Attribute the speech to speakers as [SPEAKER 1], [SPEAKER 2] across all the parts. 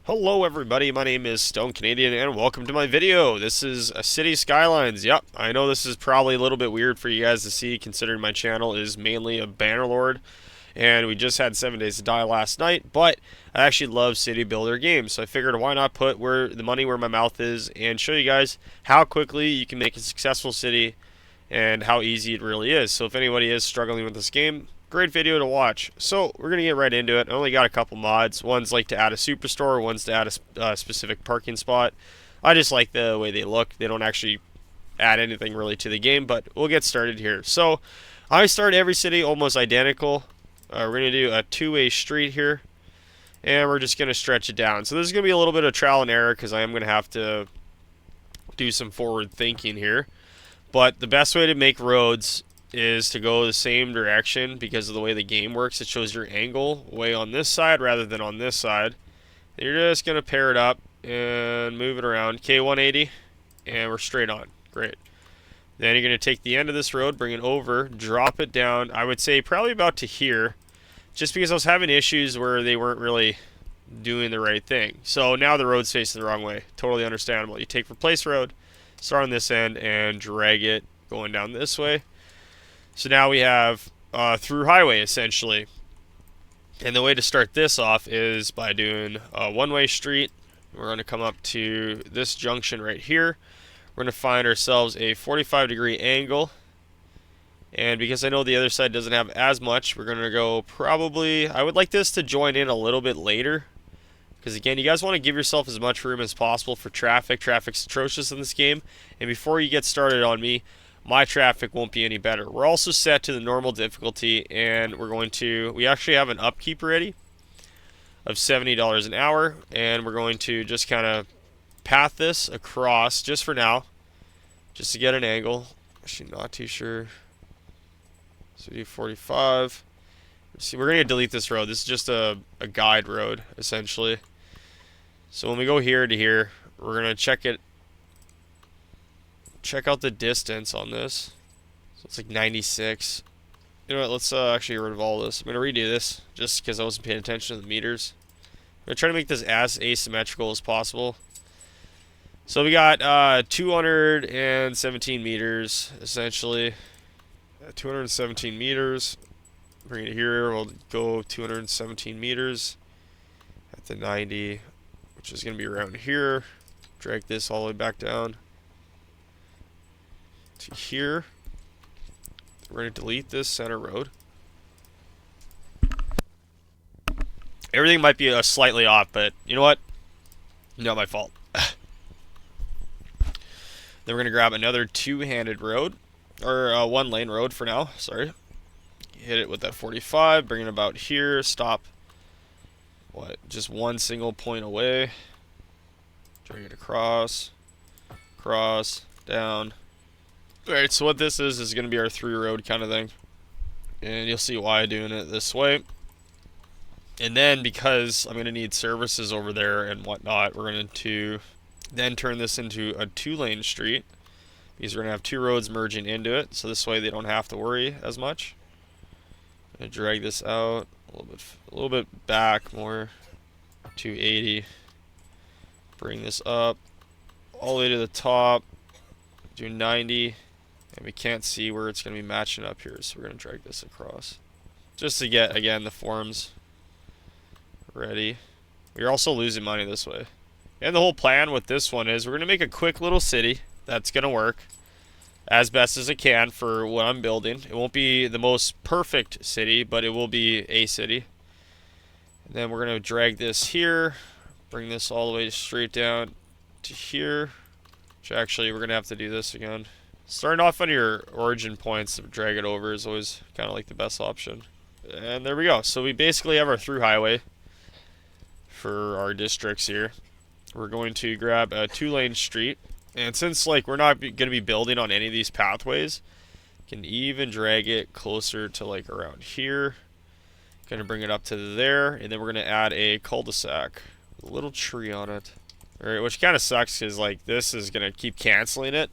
[SPEAKER 1] Hello everybody, my name is Stone Canadian and welcome to my video. This is a City Skylines. Yep, I know this is probably a little bit weird for you guys to see considering my channel is mainly a Bannerlord and we just had 7 Days to Die last night, but I actually love city builder games, so I figured why not put the money where my mouth is and show you guys how quickly you can make a successful city and how easy it really is. So if anybody is struggling with this game, great video to watch. So we're going to get right into it. I only got a couple mods. One's like to add a superstore, one's to add a specific parking spot. I just like the way they look. They don't actually add anything really to the game, but we'll get started here. So I start every city almost identical. We're going to do a two-way street here, and we're just going to stretch it down. So this is going to be a little bit of trial and error because I am going to have to do some forward thinking here. But the best way to make roads is to go the same direction because of the way the game works. It shows your angle way on this side rather than on this side. And you're just going to pair it up and move it around. K180, and we're straight on. Great. Then you're going to take the end of this road, bring it over, drop it down. I would say probably about to here, just because I was having issues where they weren't really doing the right thing. So now the road's facing the wrong way. Totally understandable. You take replace road, start on this end, and drag it going down this way. So now we have through highway essentially. And the way to start this off is by doing a one-way street. We're going to come up to this junction right here. We're going to find ourselves a 45-degree angle. And because I know the other side doesn't have as much, we're going to go probably, I would like this to join in a little bit later. Because again, you guys want to give yourself as much room as possible for traffic. Traffic's atrocious in this game. And before you get started on me, my traffic won't be any better. We're also set to the normal difficulty, and we actually have an upkeep ready of $70 an hour, and we're going to just kind of path this across just for now, just to get an angle. Actually, not too sure. So we do 45. See, we're going to delete this road. This is just a guide road, essentially. So when we go here to here, we're going to check out the distance on this. So it's like 96. You know what, let's actually get rid of all this. I'm going to redo this just because I wasn't paying attention to the meters. I'm going to try to make this as asymmetrical as possible. So we got 217 meters, essentially. 217 meters. Bring it here. We'll go 217 meters at the 90, which is going to be around here. Drag this all the way back down to here. We're going to delete this center road. Everything might be slightly off, but you know what? Not my fault. Then we're going to grab another two-handed road, or one-lane road for now, sorry. Hit it with that 45, bring it about here, stop, just one single point away. Drag it across, down. Alright, so what this is going to be our through road kind of thing. And you'll see why I'm doing it this way. And then because I'm going to need services over there and whatnot, we're going to then turn this into a two-lane street. Because we're going to have two roads merging into it. So this way they don't have to worry as much. I'm going to drag this out a little bit back more. 280. Bring this up all the way to the top. Do 90. And we can't see where it's going to be matching up here, so we're going to drag this across. Just to get, again, the forms ready. We're also losing money this way. And the whole plan with this one is we're going to make a quick little city that's going to work as best as it can for what I'm building. It won't be the most perfect city, but it will be a city. And then we're going to drag this here, bring this all the way straight down to here. Which actually, we're going to have to do this again. Starting off on your origin points, drag it over is always kind of like the best option. And there we go. So we basically have our through highway for our districts here. We're going to grab a two-lane street. And since like we're not going to be building on any of these pathways, you can even drag it closer to like around here. Going to bring it up to there. And then we're going to add a cul-de-sac. A little tree on it. Alright, which kind of sucks because like this is going to keep canceling it.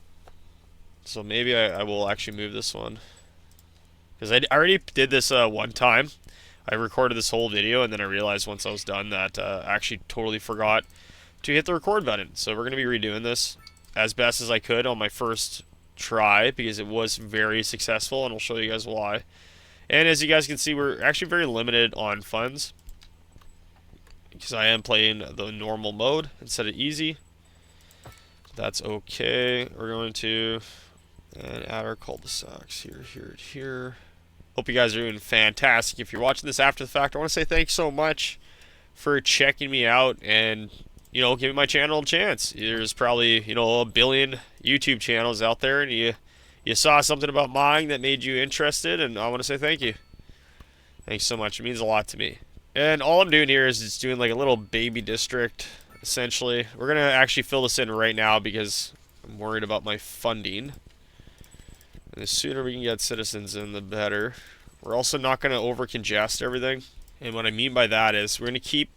[SPEAKER 1] So maybe I will actually move this one. Because I already did this one time. I recorded this whole video, and then I realized once I was done that I actually totally forgot to hit the record button. So we're going to be redoing this as best as I could on my first try, because it was very successful, and I'll show you guys why. And as you guys can see, we're actually very limited on funds, because I am playing the normal mode instead of easy. That's okay. We're going to add our cul-de-sacs here. Hope you guys are doing fantastic. If you're watching this after the fact, I want to say thanks so much for checking me out and, you know, giving my channel a chance. There's probably, you know, a billion YouTube channels out there, and you saw something about mine that made you interested, and I want to say thank you. Thanks so much. It means a lot to me. And all I'm doing here is just doing like a little baby district, essentially. We're going to actually fill this in right now because I'm worried about my funding. And the sooner we can get citizens in, the better. We're also not going to over-congest everything. And what I mean by that is we're going to keep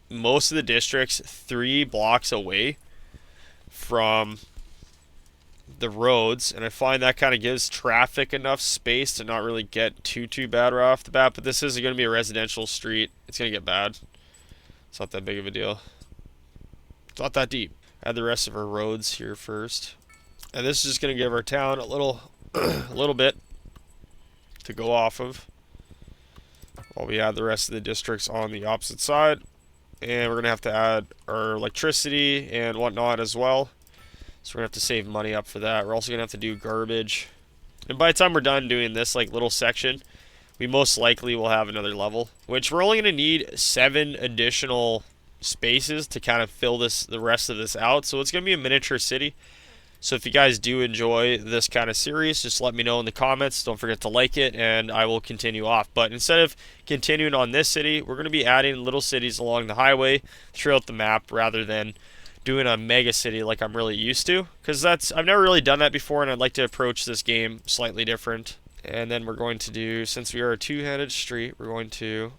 [SPEAKER 1] most of the districts 3 blocks away from the roads, and I find that kind of gives traffic enough space to not really get too bad right off the bat. But this is going to be a residential street. It's going to get bad. It's not that big of a deal. It's not that deep. Add the rest of our roads here first, and this is just going to give our town a little a little bit to go off of while we add the rest of the districts on the opposite side. And we're going to add our electricity and whatnot as well. So we're going to have to save money up for that. We're also going to have to do garbage. And by the time we're done doing this like little section, we most likely will have another level, which we're only going to need 7 additional spaces to kind of fill the rest of this out. So it's going to be a miniature city. So if you guys do enjoy this kind of series, just let me know in the comments. Don't forget to like it, and I will continue off. But instead of continuing on this city, we're going to be adding little cities along the highway throughout the map rather than doing a mega city like I'm really used to, because I've never really done that before, and I'd like to approach this game slightly different. And then we're going to do, since we are a two-handed street, we're going to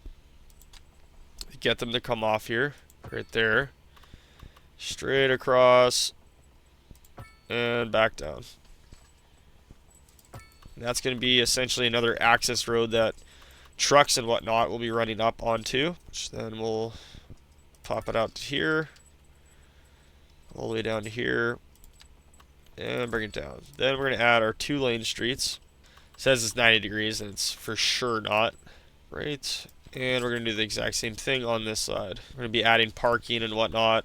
[SPEAKER 1] get them to come off here, right there, straight across, and back down. And that's going to be essentially another access road that trucks and whatnot will be running up onto, which then we'll pop it out to here, all the way down to here, and bring it down. Then we're going to add our 2-lane streets. It says it's 90 degrees, and it's for sure not. Right. And we're going to do the exact same thing on this side. We're going to be adding parking and whatnot.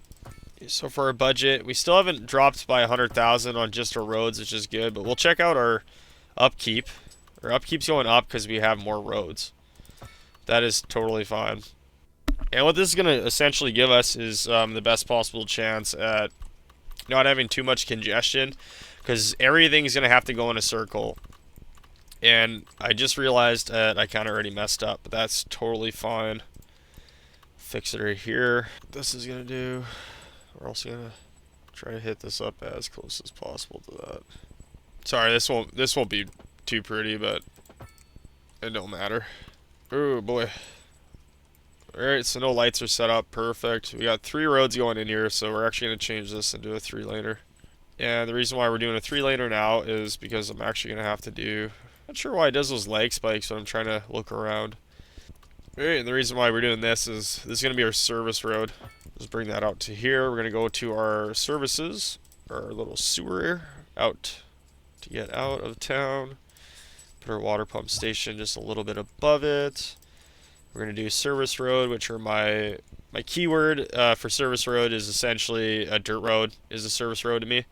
[SPEAKER 1] So for our budget, we still haven't dropped by 100,000 on just our roads, which is good. But we'll check out our upkeep. Our upkeep's going up because we have more roads. That is totally fine. And what this is going to essentially give us is the best possible chance at not having too much congestion, because everything's going to have to go in a circle. And I just realized that I kind of already messed up, but that's totally fine. Fix it right here. This is going to do. We're also going to try to hit this up as close as possible to that. Sorry, this won't be too pretty, but it don't matter. Oh boy. Alright, so no lights are set up. Perfect. We got 3 roads going in here, so we're actually going to change this and do a 3-laner. And the reason why we're doing a 3-laner now is because I'm actually going to have to do... Not sure why it does those lag spikes, but I'm trying to look around. Alright, and the reason why we're doing this is going to be our service road. Just bring that out to here. We're going to go to our services, our little sewer out to get out of town. Put our water pump station just a little bit above it. We're going to do service road, which are my keyword for service road is essentially a dirt road is a service road to me,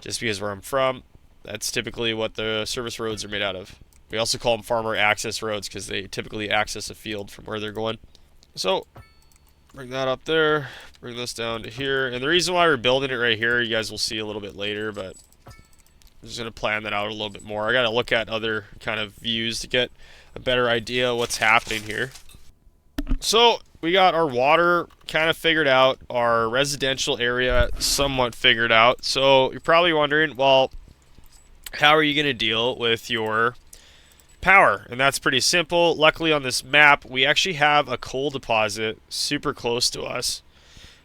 [SPEAKER 1] just because where I'm from, that's typically what the service roads are made out of. We also call them farmer access roads because they typically access a field from where they're going. So bring that up there, bring this down to here. And the reason why we're building it right here, you guys will see a little bit later, but I'm just going to plan that out a little bit more. I got to look at other kind of views to get a better idea of what's happening here. So we got our water kind of figured out, our residential area somewhat figured out. So you're probably wondering, well, how are you going to deal with your power? And that's pretty simple. Luckily on this map, we actually have a coal deposit super close to us,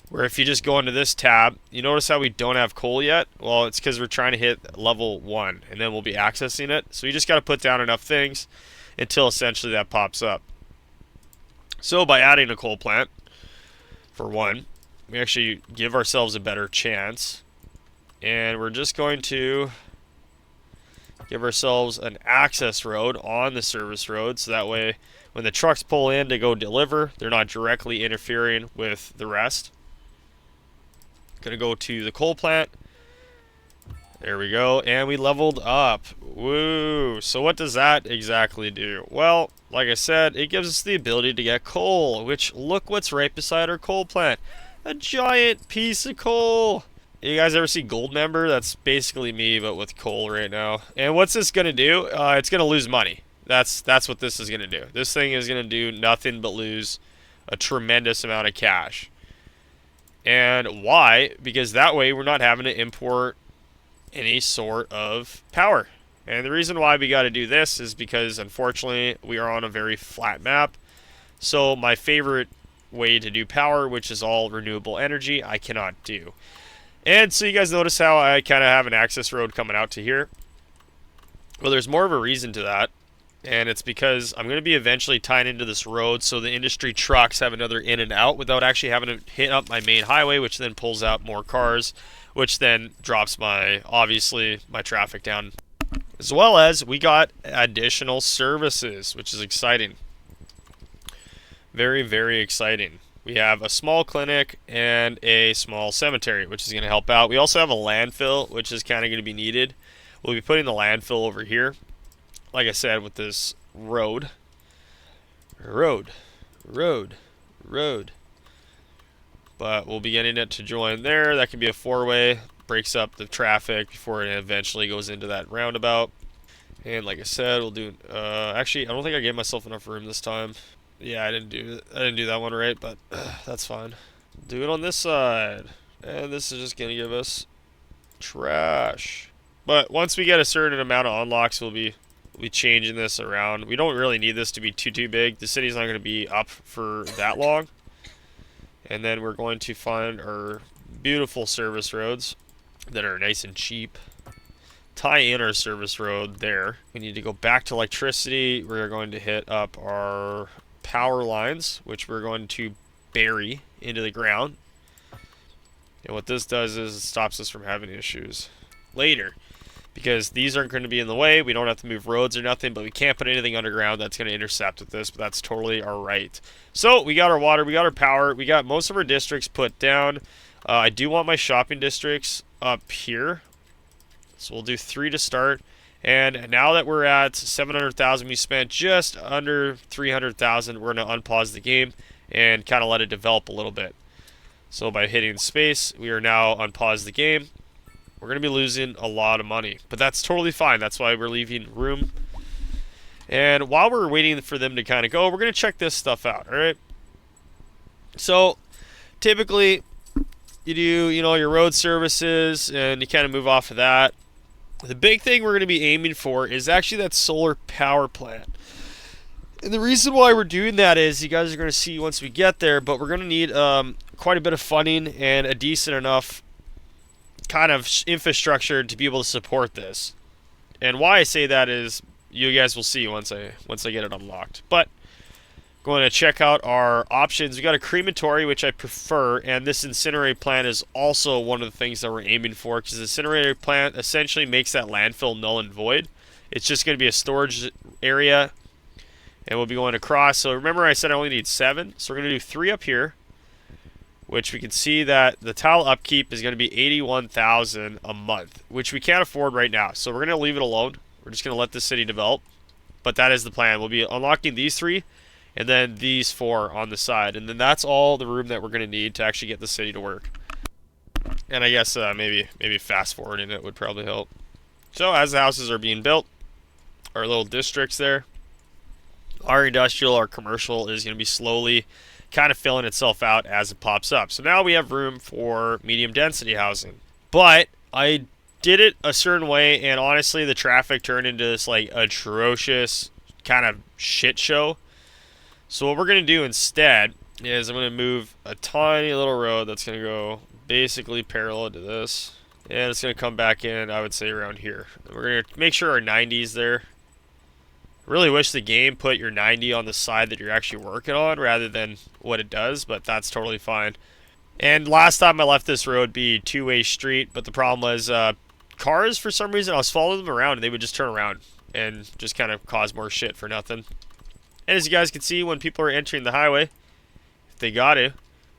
[SPEAKER 1] where if you just go into this tab, you notice how we don't have coal yet? Well, it's because we're trying to hit level 1, and then we'll be accessing it. So you just got to put down enough things until essentially that pops up. So by adding a coal plant, for one, we actually give ourselves a better chance. And we're just going to give ourselves an access road on the service road, so that way when the trucks pull in to go deliver, they're not directly interfering with the rest. Gonna go to the coal plant. There we go, and we leveled up. Woo! So what does that exactly do? Well, like I said, it gives us the ability to get coal, which, look what's right beside our coal plant. A giant piece of coal! You guys ever see Goldmember? That's basically me, but with coal right now. And what's this gonna do? It's gonna lose money. That's what this is gonna do. This thing is gonna do nothing but lose a tremendous amount of cash. And why? Because that way we're not having to import any sort of power. And the reason why we got to do this is because, unfortunately, we are on a very flat map. So my favorite way to do power, which is all renewable energy, I cannot do. And so you guys notice how I kind of have an access road coming out to here. Well, there's more of a reason to that. And it's because I'm going to be eventually tying into this road so the industry trucks have another in and out without actually having to hit up my main highway, which then pulls out more cars, which then drops obviously my traffic down. As well as we got additional services, which is exciting. Very, very exciting. We have a small clinic and a small cemetery, which is going to help out. We also have a landfill, which is kind of going to be needed. We'll be putting the landfill over here. Like I said, with this road. But we'll be getting it to join there. That can be a four-way. Breaks up the traffic before it eventually goes into that roundabout. And like I said, we'll do... actually, I don't think I gave myself enough room this time. Yeah, I didn't do that one right, but that's fine. Do it on this side. And this is just going to give us trash. But once we get a certain amount of unlocks, we'll be changing this around. We don't really need this to be too big. The city's not going to be up for that long. And then we're going to find our beautiful service roads that are nice and cheap. Tie in our service road there. We need to go back to electricity. We're going to hit up our power lines, which we're going to bury into the ground. And what this does is it stops us from having issues later. Because these aren't going to be in the way. We don't have to move roads or nothing, but we can't put anything underground that's going to intercept with this, but that's totally our right. So we got our water, we got our power, we got most of our districts put down. I do want my shopping districts up here. So we'll do 3 to start. And now that we're at 700,000, we spent just under 300,000. We're going to unpause the game and kind of let it develop a little bit. So by hitting space, we are now unpause the game. We're going to be losing a lot of money, but that's totally fine. That's why we're leaving room. And while we're waiting for them to kind of go, we're going to check this stuff out, all right? So typically you do, your road services and you kind of move off of that. The big thing we're going to be aiming for is actually that solar power plant. And the reason why we're doing that is you guys are going to see once we get there, but we're going to need quite a bit of funding and a decent enough kind of infrastructure to be able to support this. And why I say that is you guys will see once I get it unlocked. But going to check out our options. We got a crematory, which I prefer, and this incinerator plant is also one of the things that we're aiming for, because the incinerator plant essentially makes that landfill null and void. It's just going to be a storage area, and we'll be going across. So remember I said I only need 7, so we're going to do 3 up here, which we can see that the tile upkeep is going to be 81,000 a month, which we can't afford right now. So we're going to leave it alone. We're just going to let the city develop. But that is the plan. We'll be unlocking these 3 and then these 4 on the side. And then that's all the room that we're going to need to actually get the city to work. And I guess maybe fast forwarding it would probably help. So as the houses are being built, our little districts there, our industrial, our commercial is going to be slowly kind of filling itself out as it pops up. So now we have room for medium density housing. But I did it a certain way, and honestly the traffic turned into this atrocious kind of shit show. So what we're going to do instead is I'm going to move a tiny little road that's going to go basically parallel to this. And it's going to come back in, I would say, around here. And we're going to make sure our 90's there. Really wish the game put your 90 on the side that you're actually working on rather than what it does, but that's totally fine. And last time I left this road be two-way street, but the problem was cars, for some reason, I was following them around and they would just turn around and just kind of cause more shit for nothing. And as you guys can see, when people are entering the highway, if they got to,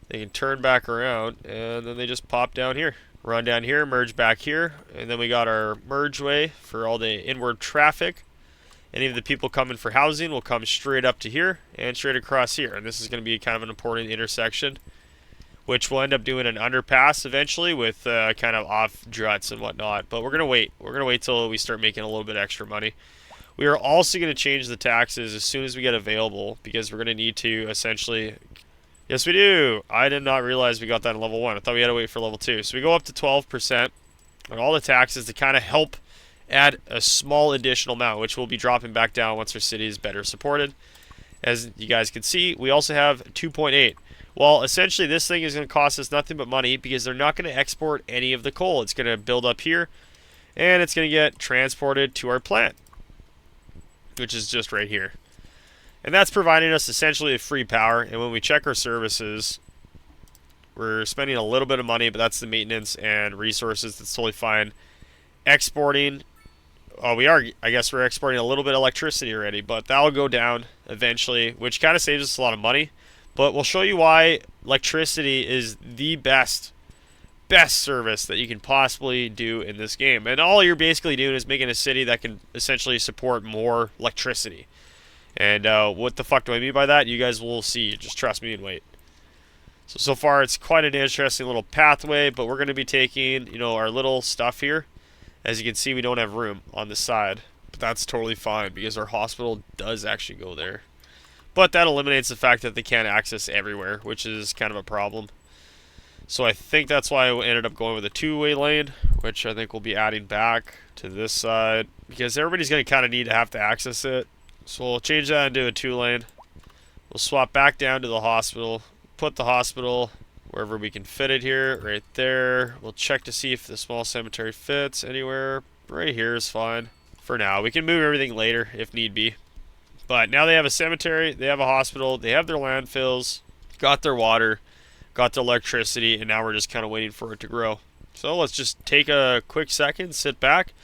[SPEAKER 1] they can turn back around and then they just pop down here. Run down here, merge back here, and then we got our merge way for all the inward traffic. Any of the people coming for housing will come straight up to here and straight across here. And this is going to be kind of an important intersection, which will end up doing an underpass eventually with kind of off druts and whatnot. But we're going to wait. We're going to wait till we start making a little bit extra money. We are also going to change the taxes as soon as we get available because we're going to need to essentially... Yes, we do. I did not realize we got that in level 1. I thought we had to wait for level 2. So we go up to 12% on all the taxes to kind of help add a small additional amount, which will be dropping back down once our city is better supported. As you guys can see, we also have 2.8. Well, essentially this thing is going to cost us nothing but money because they're not going to export any of the coal. It's going to build up here, and it's going to get transported to our plant, which is just right here. And that's providing us essentially a free power. And when we check our services, we're spending a little bit of money, but that's the maintenance and resources. That's totally fine. Exporting, I guess we're exporting a little bit of electricity already, but that'll go down eventually, which kind of saves us a lot of money. But we'll show you why electricity is the best service that you can possibly do in this game. And all you're basically doing is making a city that can essentially support more electricity. And what the fuck do I mean by that? You guys will see. Just trust me and wait. So far it's quite an interesting little pathway, but we're going to be taking, you know, our little stuff here. As you can see, we don't have room on the side, but that's totally fine because our hospital does actually go there. But that eliminates the fact that they can't access everywhere, which is kind of a problem. So I think that's why I ended up going with a two-way lane, which I think we'll be adding back to this side because everybody's going to kind of need to have to access it. So we'll change that into a two-lane. We'll swap back down to the hospital. Put the hospital wherever we can fit it here, right there. We'll check to see if the small cemetery fits anywhere. Right here is fine. For now, we can move everything later if need be. But now they have a cemetery, they have a hospital, they have their landfills, got their water, got their electricity, and now we're just kind of waiting for it to grow. So let's just take a quick second, sit back,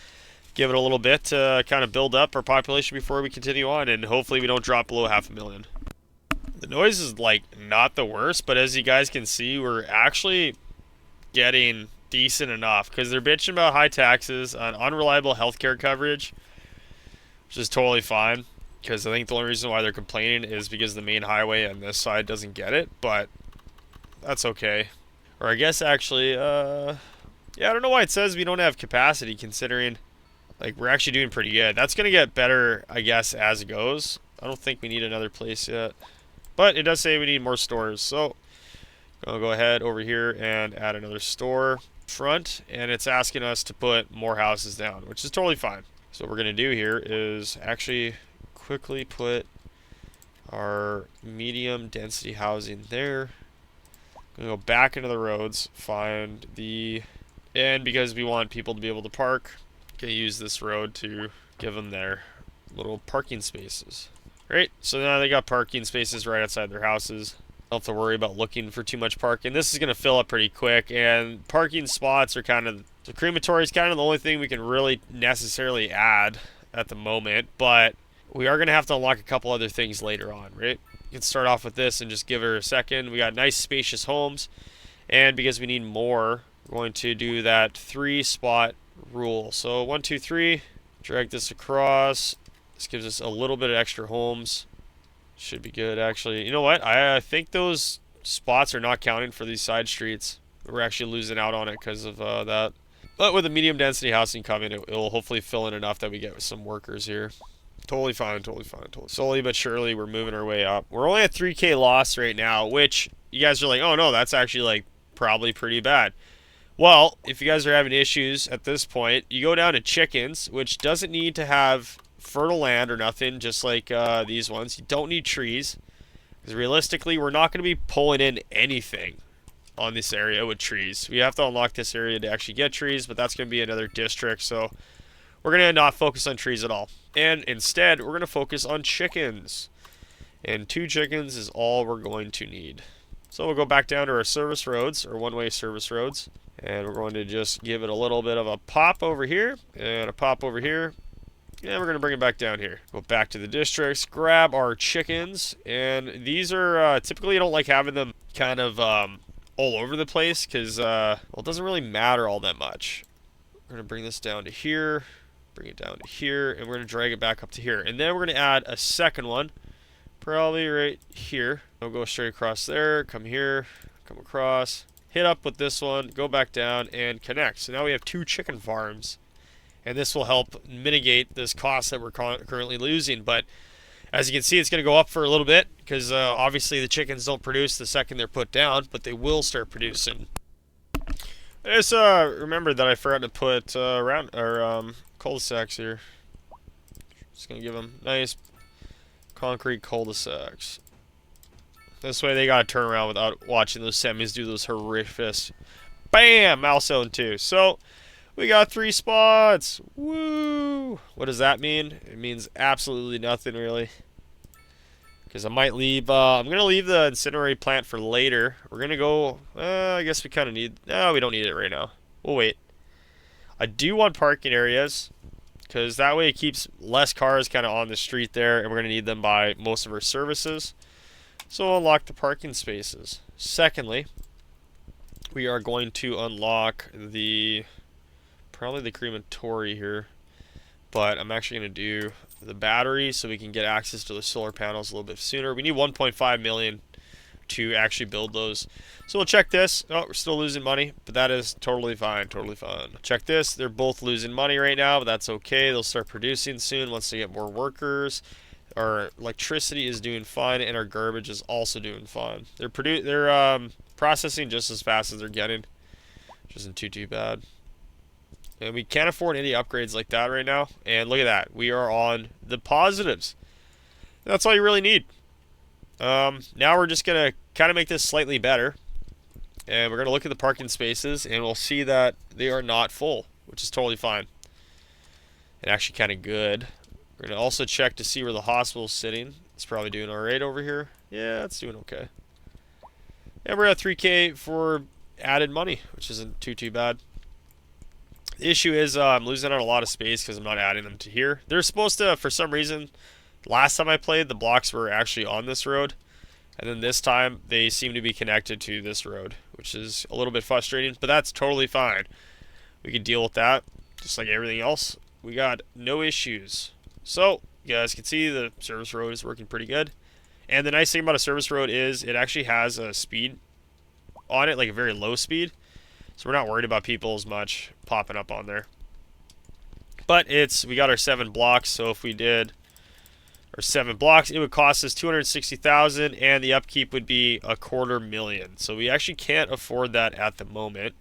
[SPEAKER 1] give it a little bit to kind of build up our population before we continue on, and hopefully we don't drop below 500,000. The noise is like not the worst, but as you guys can see, we're actually getting decent enough because they're bitching about high taxes on unreliable healthcare coverage, which is totally fine because I think the only reason why they're complaining is because the main highway on this side doesn't get it, but that's okay. Or I guess actually, yeah, I don't know why it says we don't have capacity considering like we're actually doing pretty good. That's going to get better, I guess, as it goes. I don't think we need another place yet. But it does say we need more stores. So I'll go ahead over here and add another store front. And it's asking us to put more houses down, which is totally fine. So what we're going to do here is actually quickly put our medium density housing there. I'm going to go back into the roads, find the... And because we want people to be able to park, going to use this road to give them their little parking spaces. Right, so now they got parking spaces right outside their houses. Don't have to worry about looking for too much parking. This is going to fill up pretty quick, and parking spots are kind of... The crematory is kind of the only thing we can really necessarily add at the moment, but we are going to have to unlock a couple other things later on, right? You can start off with this and just give her a second. We got nice spacious homes, and because we need more, we're going to do that 3-spot rule. So 1, 2, 3, drag this across. This gives us a little bit of extra homes. Should be good, actually. You know what? I think those spots are not counting for these side streets. We're actually losing out on it because of that. But with a medium density housing coming, it will hopefully fill in enough that we get some workers here. Totally fine, totally fine, totally. Slowly but surely, we're moving our way up. We're only at 3K loss right now, which you guys are like, oh no, that's actually like probably pretty bad. Well, if you guys are having issues at this point, you go down to chickens, which doesn't need to have fertile land or nothing, just like these ones. You don't need trees, because realistically, we're not going to be pulling in anything on this area with trees. We have to unlock this area to actually get trees, but that's going to be another district, so we're going to not focus on trees at all. And instead, we're going to focus on chickens. And 2 chickens is all we're going to need. So we'll go back down to our service roads, or one-way service roads. And we're going to just give it a little bit of a pop over here, and a pop over here. And we're going to bring it back down here. Go back to the districts, grab our chickens. And these are, typically you don't like having them kind of all over the place, because, well, it doesn't really matter all that much. We're going to bring this down to here, bring it down to here, and we're going to drag it back up to here. And then we're going to add a second one, probably right here. We'll go straight across there, come here, come across, hit up with this one, go back down, and connect. So now we have 2 chicken farms. And this will help mitigate this cost that we're currently losing. But as you can see, it's going to go up for a little bit because obviously the chickens don't produce the second they're put down, but they will start producing. I just remembered that I forgot to put cul-de-sacs here. Just going to give them nice concrete cul-de-sacs. This way they got to turn around without watching those semis do those horrific. Bam! Milestone 2. So we got 3 spots. Woo! What does that mean? It means absolutely nothing, really. Because I might leave... I'm going to leave the incendiary plant for later. We're going to go... I guess we kind of need... No, we don't need it right now. We'll wait. I do want parking areas, because that way it keeps less cars kind of on the street there, and we're going to need them by most of our services. So we'll unlock the parking spaces. Secondly, we are going to unlock the... probably the crematory here, but I'm actually going to do the battery so we can get access to the solar panels a little bit sooner. We need 1.5 million to actually build those. So we'll check this. Oh, we're still losing money, but that is totally fine, totally fine. Check this. They're both losing money right now, but that's okay. They'll start producing soon once they get more workers. Our electricity is doing fine, and our garbage is also doing fine. They're processing just as fast as they're getting, which isn't too bad. And we can't afford any upgrades like that right now. And look at that. We are on the positives. And that's all you really need. Now we're just going to kind of make this slightly better. And we're going to look at the parking spaces. And we'll see that they are not full, which is totally fine. And actually kind of good. We're going to also check to see where the hospital's sitting. It's probably doing alright over here. Yeah, it's doing okay. And we're at 3K for added money, which isn't too bad. The issue is I'm losing out a lot of space because I'm not adding them to here. They're supposed to, for some reason, last time I played, the blocks were actually on this road. And then this time, they seem to be connected to this road, which is a little bit frustrating, but that's totally fine. We can deal with that, just like everything else. We got no issues. So, you guys can see the service road is working pretty good. And the nice thing about a service road is it actually has a speed on it, like a very low speed. So we're not worried about people as much popping up on there. But we got our 7 blocks, so if we did our 7 blocks, it would cost us $260,000, and the upkeep would be $250,000. So we actually can't afford that at the moment.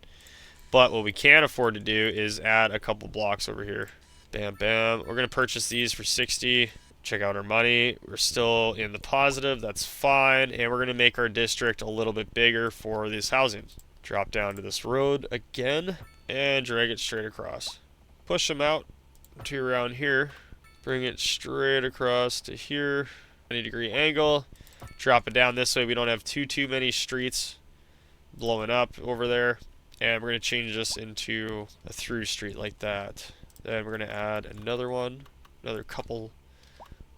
[SPEAKER 1] But what we can afford to do is add a couple blocks over here. Bam, bam. We're going to purchase these for 60. Check out our money. We're still in the positive. That's fine. And we're going to make our district a little bit bigger for this housing. Drop down to this road again and drag it straight across. Push them out to around here. Bring it straight across to here. 90-degree angle. Drop it down this way. We don't have too many streets blowing up over there. And we're going to change this into a through street like that. Then we're going to add another one. Another couple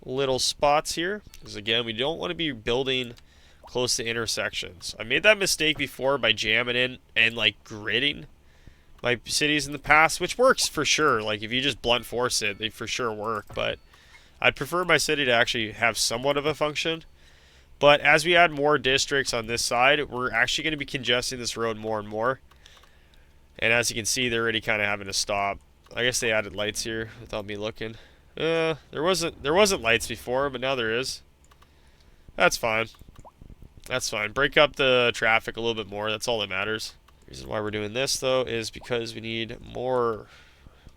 [SPEAKER 1] little spots here. Because again, we don't want to be building close to intersections. I made that mistake before by jamming in and like gridding my cities in the past, which works for sure. Like if you just blunt force it, they for sure work. But I'd prefer my city to actually have somewhat of a function. But as we add more districts on this side, we're actually going to be congesting this road more and more. And as you can see, they're already kind of having to stop. I guess they added lights here without me looking. There wasn't lights before, but now there is. That's fine. That's fine. Break up the traffic a little bit more. That's all that matters. The reason why we're doing this, though, is because we need more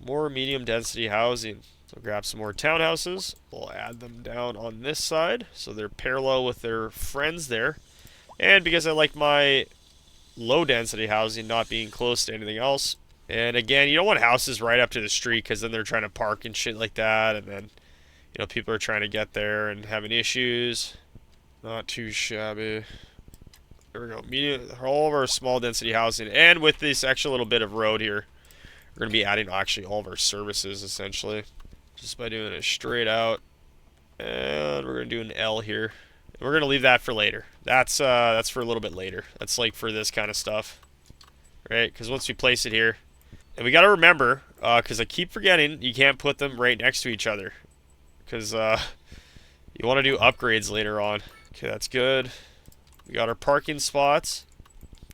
[SPEAKER 1] medium density housing. So grab some more townhouses. We'll add them down on this side so they're parallel with their friends there. And because I like my low density housing not being close to anything else. And again, you don't want houses right up to the street because then they're trying to park and shit like that. And then You know, people are trying to get there and having issues. Not too shabby. There we go. Medium, all of our small density housing, and with this extra little bit of road here, we're going to be adding actually all of our services essentially, just by doing it straight out. And we're going to do an L here. And we're going to leave that for later. That's for a little bit later. That's like for this kind of stuff, right? Because once we place it here, and we got to remember, because I keep forgetting, you can't put them right next to each other, because you want to do upgrades later on. Okay, that's good. We got our parking spots.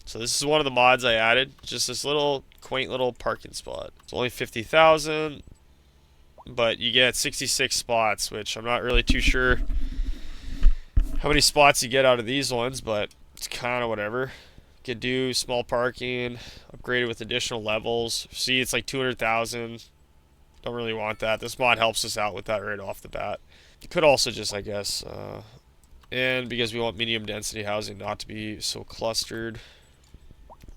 [SPEAKER 1] So this is one of the mods I added. Just this little quaint little parking spot. It's only 50,000, but you get 66 spots, which I'm not really too sure how many spots you get out of these ones, but it's kind of whatever. You could do small parking, upgraded with additional levels. See, it's like 200,000. Don't really want that. This mod helps us out with that right off the bat. You could also just, I guess, and because we want medium density housing not to be so clustered,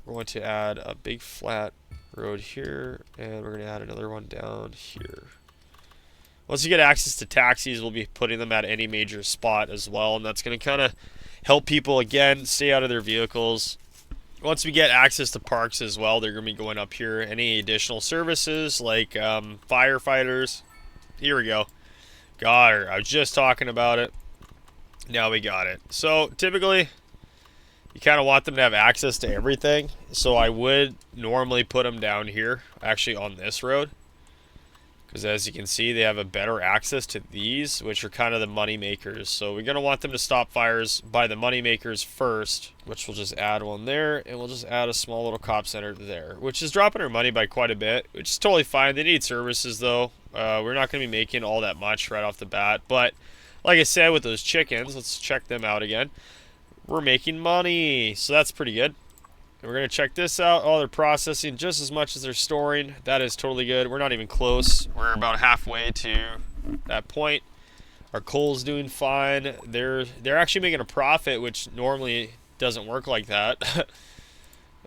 [SPEAKER 1] we're going to add a big flat road here, and we're going to add another one down here. Once you get access to taxis, we'll be putting them at any major spot as well, and that's going to kind of help people, again, stay out of their vehicles. Once we get access to parks as well, they're going to be going up here. Any additional services like firefighters. Here we go. Got her. I was just talking about it. Now we got it. So typically, you kind of want them to have access to everything. So I would normally put them down here, actually on this road. Because as you can see, they have a better access to these, which are kind of the money makers. So we're going to want them to stop fires by the money makers first, which we'll just add one there, and we'll just add a small little cop center there, which is dropping our money by quite a bit, which is totally fine. They need services, though. We're not going to be making all that much right off the bat, but like I said, with those chickens, let's check them out again. We're making money, so that's pretty good. And we're going to check this out. Oh, they're processing just as much as they're storing. That is totally good. We're not even close. We're about halfway to that point. Our coal's doing fine. They're actually making a profit, which normally doesn't work like that.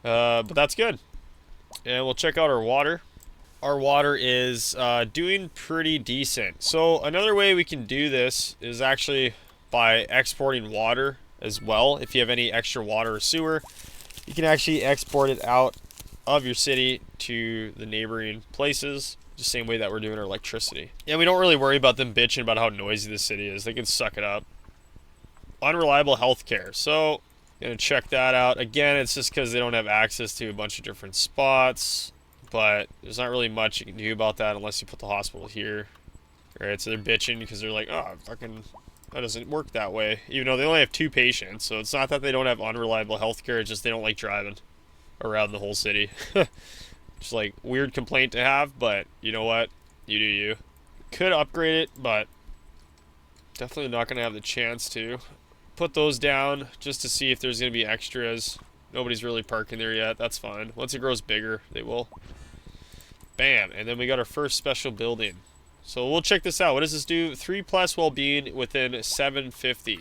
[SPEAKER 1] But that's good. And we'll check out our water. Our water is doing pretty decent. So another way we can do this is actually by exporting water as well. If you have any extra water or sewer, you can actually export it out of your city to the neighboring places, the same way that we're doing our electricity. And we don't really worry about them bitching about how noisy the city is. They can suck it up. Unreliable healthcare. So, gonna check that out. Again, it's just because they don't have access to a bunch of different spots, but there's not really much you can do about that unless you put the hospital here. Alright, so they're bitching because they're like, oh, fucking... that doesn't work that way, even though they only have 2 patients. So it's not that they don't have unreliable healthcare, it's just they don't like driving around the whole city. Just like weird complaint to have, but you know what? You do you. Could upgrade it, but definitely not going to have the chance to. Put those down just to see if there's going to be extras. Nobody's really parking there yet. That's fine. Once it grows bigger, they will. Bam. And then we got our first special building. So we'll check this out. What does this do? 3+ well-being within 750.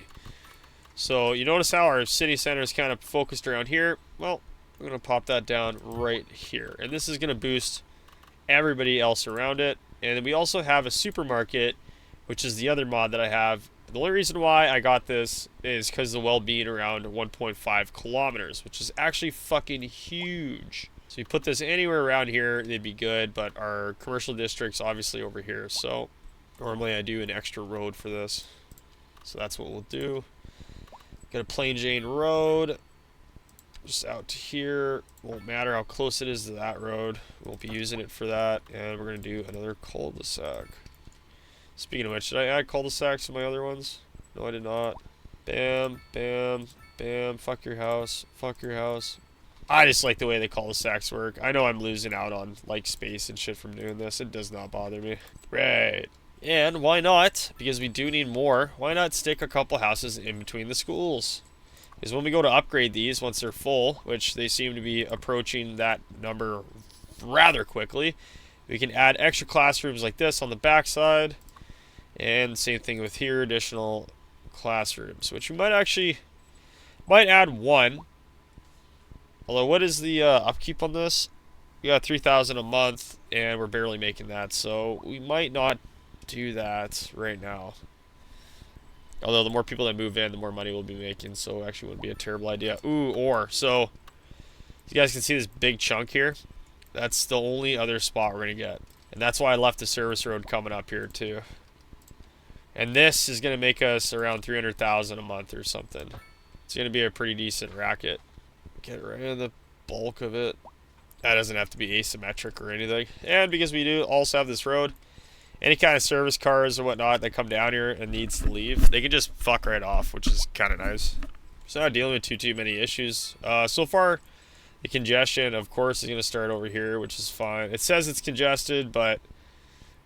[SPEAKER 1] So you notice how our city center is kind of focused around here? Well, I'm going to pop that down right here. And this is going to boost everybody else around it. And then we also have a supermarket, which is the other mod that I have. The only reason why I got this is because of the well-being around 1.5 kilometers, which is actually fucking huge. So you put this anywhere around here, they'd be good, but our commercial district's obviously over here. So normally I do an extra road for this. So that's what we'll do. Got a plain Jane road. Just out to here. Won't matter how close it is to that road. Won't be using it for that. And we're going to do another cul-de-sac. Speaking of which, did I add cul-de-sacs to my other ones? No, I did not. Bam, bam, bam. Fuck your house. Fuck your house. I just like the way the cul-de-sacs work. I know I'm losing out on like space and shit from doing this. It does not bother me. Right. And why not? Because we do need more. Why not stick a couple houses in between the schools? Because when we go to upgrade these, once they're full, which they seem to be approaching that number rather quickly, we can add extra classrooms like this on the backside. And same thing with here, additional classrooms, which we might add one. Although, what is the upkeep on this? We got 3,000 a month, and we're barely making that, so we might not do that right now. Although the more people that move in, the more money we'll be making, so it actually wouldn't be a terrible idea. Ooh, ore. So, you guys can see this big chunk here. That's the only other spot we're going to get. And that's why I left the service road coming up here, too. And this is going to make us around 300,000 a month or something. It's going to be a pretty decent racket. Get right in the bulk of it. That doesn't have to be asymmetric or anything. And because we do also have this road, any kind of service cars or whatnot that come down here and needs to leave, they can just fuck right off, which is kind of nice. So not dealing with too many issues. So far, the congestion, of course, is going to start over here, which is fine. It says it's congested, but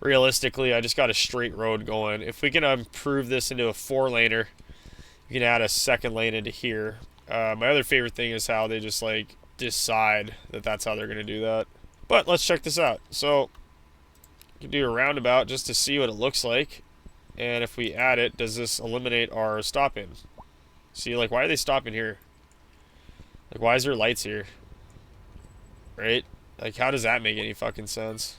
[SPEAKER 1] realistically, I just got a straight road going. If we can improve this into a 4-laner, you can add a second lane into here. My other favorite thing is how they just like decide that that's how they're going to do that. But let's check this out. So you can do a roundabout just to see what it looks like. And if we add it, does this eliminate our stopping? See, like, why are they stopping here? Like, why is there lights here? Right? Like, how does that make any fucking sense?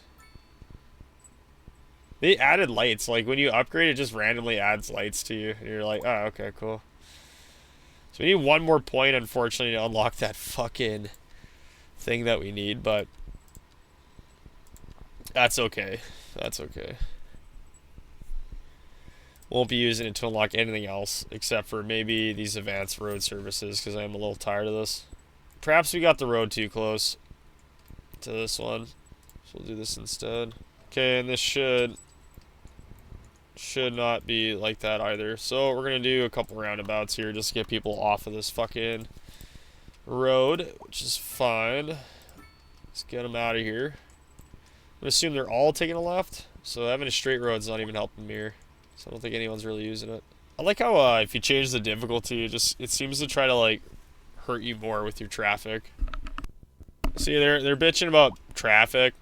[SPEAKER 1] They added lights. Like, when you upgrade, it just randomly adds lights to you. And you're like, oh, okay, cool. So we need one more point, unfortunately, to unlock that fucking thing that we need, but that's okay. That's okay. Won't be using it to unlock anything else, except for maybe these advanced road services, because I am a little tired of this. Perhaps we got the road too close to this one, so we'll do this instead. Okay, and this should not be like that either. So we're going to do a couple roundabouts here just to get people off of this fucking road, which is fine. Let's get them out of here. I'm going to assume they're all taking a left, so having a straight road's not even helping me here. So I don't think anyone's really using it. I like how if you change the difficulty, it seems to try to like hurt you more with your traffic. See, they're bitching about traffic,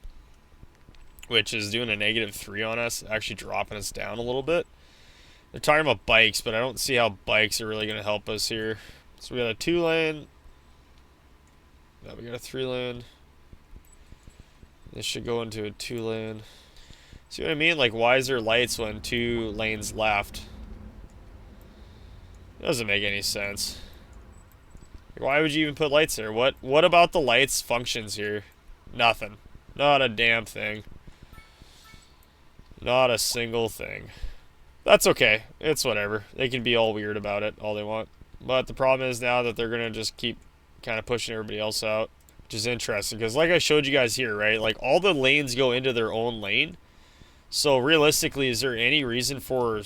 [SPEAKER 1] which is doing a -3 on us, actually dropping us down a little bit. They're talking about bikes, but I don't see how bikes are really going to help us here. So we got a 2-lane. Now we got a 3-lane. This should go into a 2-lane. See what I mean? Like, why is there lights when 2 lanes left? It doesn't make any sense. Like, why would you even put lights there? What about the lights functions here? Nothing. Not a damn thing. Not a single thing. That's okay. It's whatever. They can be all weird about it all they want. But the problem is now that they're going to just keep kind of pushing everybody else out, which is interesting. Because like I showed you guys here, right? Like, all the lanes go into their own lane. So realistically, is there any reason for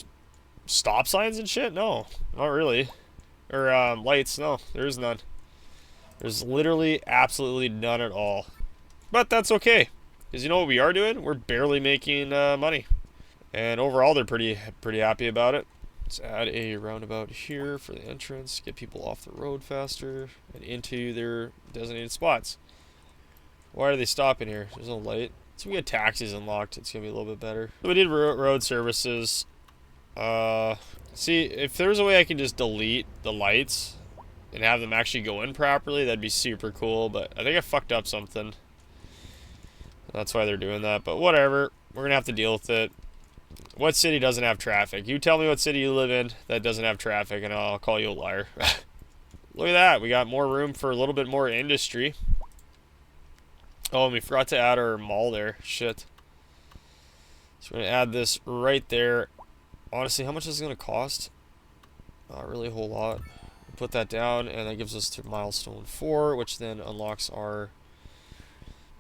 [SPEAKER 1] stop signs and shit? No, not really. Or lights? No, there is none. There's literally absolutely none at all. But that's okay, because you know what we are doing? We're barely making money. And overall, they're pretty happy about it. Let's add a roundabout here for the entrance, get people off the road faster and into their designated spots. Why are they stopping here? There's no light. So we get taxis unlocked. It's going to be a little bit better. So we did road services. See, if there's a way I can just delete the lights and have them actually go in properly, that'd be super cool. But I think I fucked up something. That's why they're doing that. But whatever. We're going to have to deal with it. What city doesn't have traffic? You tell me what city you live in that doesn't have traffic, and I'll call you a liar. Look at that. We got more room for a little bit more industry. Oh, and we forgot to add our mall there. Shit. So we're going to add this right there. Honestly, how much is it going to cost? Not really a whole lot. Put that down, and that gives us to milestone 4, which then unlocks our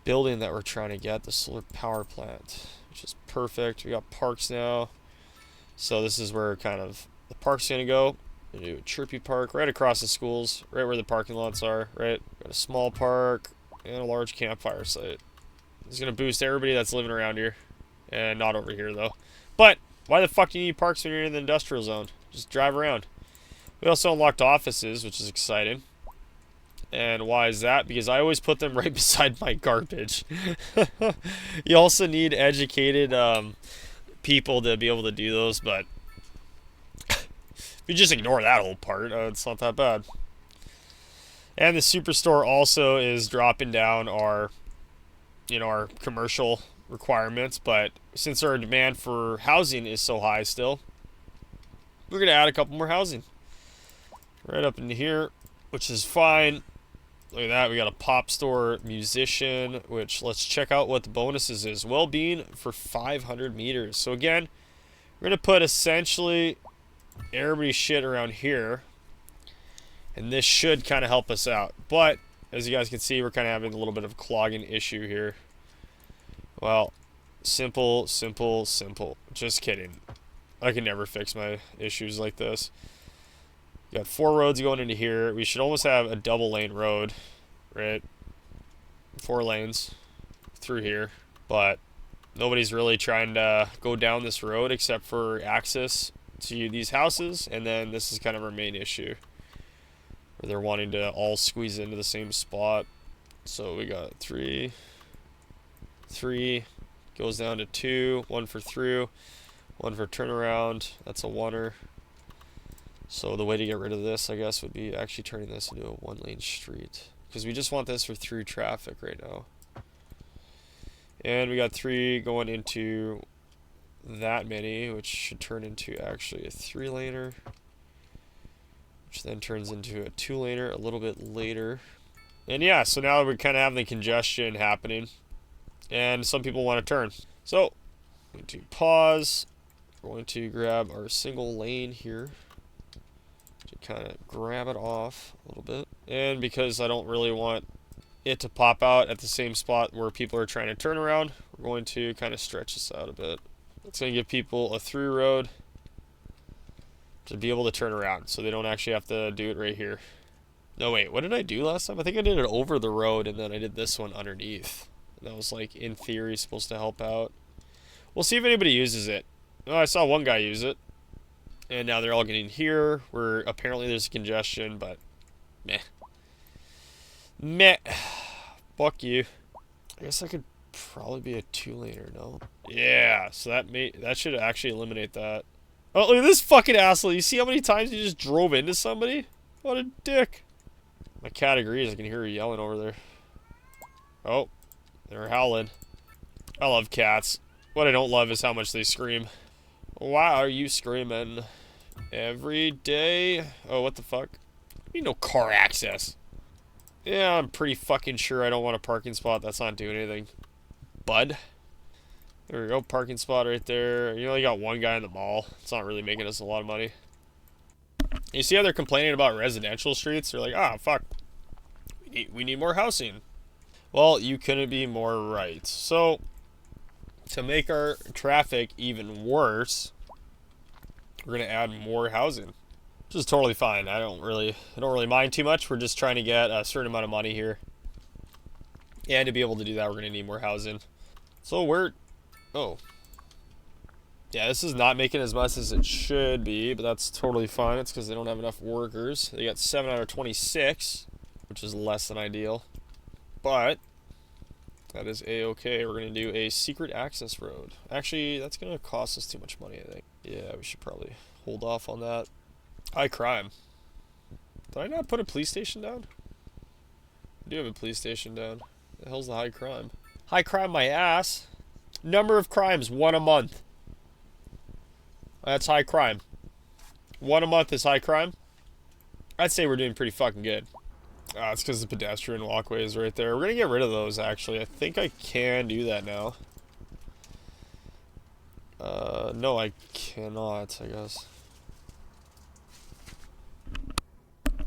[SPEAKER 1] building that we're trying to get, the solar power plant, which is perfect. We got parks now. So this is where kind of the park's going to go. We do a chirpy park right across the schools, right where the parking lots are, right? Got a small park and a large campfire site. It's going to boost everybody that's living around here. And not over here, though. But why the fuck do you need parks when you're in the industrial zone? Just drive around. We also unlocked offices, which is exciting. And why is that? Because I always put them right beside my garbage. You also need educated people to be able to do those, but if you just ignore that whole part, it's not that bad. And the superstore also is dropping down our, our commercial requirements, but since our demand for housing is so high still, we're going to add a couple more housing right up into here, which is fine. Look at that. We got a pop store musician, which let's check out what the bonuses is. Well-being for 500 meters. So again, we're going to put essentially everybody's shit around here, and this should kind of help us out. But as you guys can see, we're kind of having a little bit of a clogging issue here. Well, simple. Just kidding. I can never fix my issues like this. We got 4 roads going into here. We should almost have a double lane road, right? 4 lanes through here. But nobody's really trying to go down this road except for access to these houses. And then this is kind of our main issue, where they're wanting to all squeeze into the same spot. So we got 3, goes down to 2, 1 for through, 1 for turnaround. That's a 1-er. So the way to get rid of this, I guess, would be actually turning this into a 1-lane street, because we just want this for through traffic right now. And we got 3 going into that many, which should turn into actually a 3-laner, which then turns into a 2-laner a little bit later. And yeah, so now we're kind of having the congestion happening, and some people want to turn. So I'm going to pause. We're going to grab our single lane here to kind of grab it off a little bit. And because I don't really want it to pop out at the same spot where people are trying to turn around, we're going to kind of stretch this out a bit. It's going to give people a through road to be able to turn around, so they don't actually have to do it right here. No, wait, what did I do last time? I think I did it over the road, and then I did this one underneath. That was, like, in theory, supposed to help out. We'll see if anybody uses it. Oh, I saw one guy use it. And now they're all getting here, where apparently there's congestion, but meh. Meh. Fuck you. I guess I could probably be a 2-laner, no? Yeah, so that should actually eliminate that. Oh, look at this fucking asshole. You see how many times he just drove into somebody? What a dick. My cat agrees. I can hear her yelling over there. Oh, they're howling. I love cats. What I don't love is how much they scream. Why are you screaming? Every day? Oh, what the fuck? You no car access. Yeah, I'm pretty fucking sure I don't want a parking spot. That's not doing anything. Bud. There we go. Parking spot right there. You only got one guy in the mall. It's not really making us a lot of money. You see how they're complaining about residential streets? They're like, ah, fuck. We need more housing. Well, you couldn't be more right. So, to make our traffic even worse, we're going to add more housing, which is totally fine. I don't really mind too much. We're just trying to get a certain amount of money here. And to be able to do that, we're going to need more housing. So oh. Yeah, this is not making as much as it should be, but that's totally fine. It's because they don't have enough workers. They got 7 out of 26, which is less than ideal. But that is a-okay. We're going to do a secret access road. Actually, that's going to cost us too much money, I think. Yeah, we should probably hold off on that. High crime. Did I not put a police station down? I do have a police station down. What the hell's the high crime? High crime my ass. Number of crimes, 1 a month. That's high crime. 1 a month is high crime. I'd say we're doing pretty fucking good. It's because the pedestrian walkway is right there. We're going to get rid of those, actually. I think I can do that now. No, I cannot, I guess.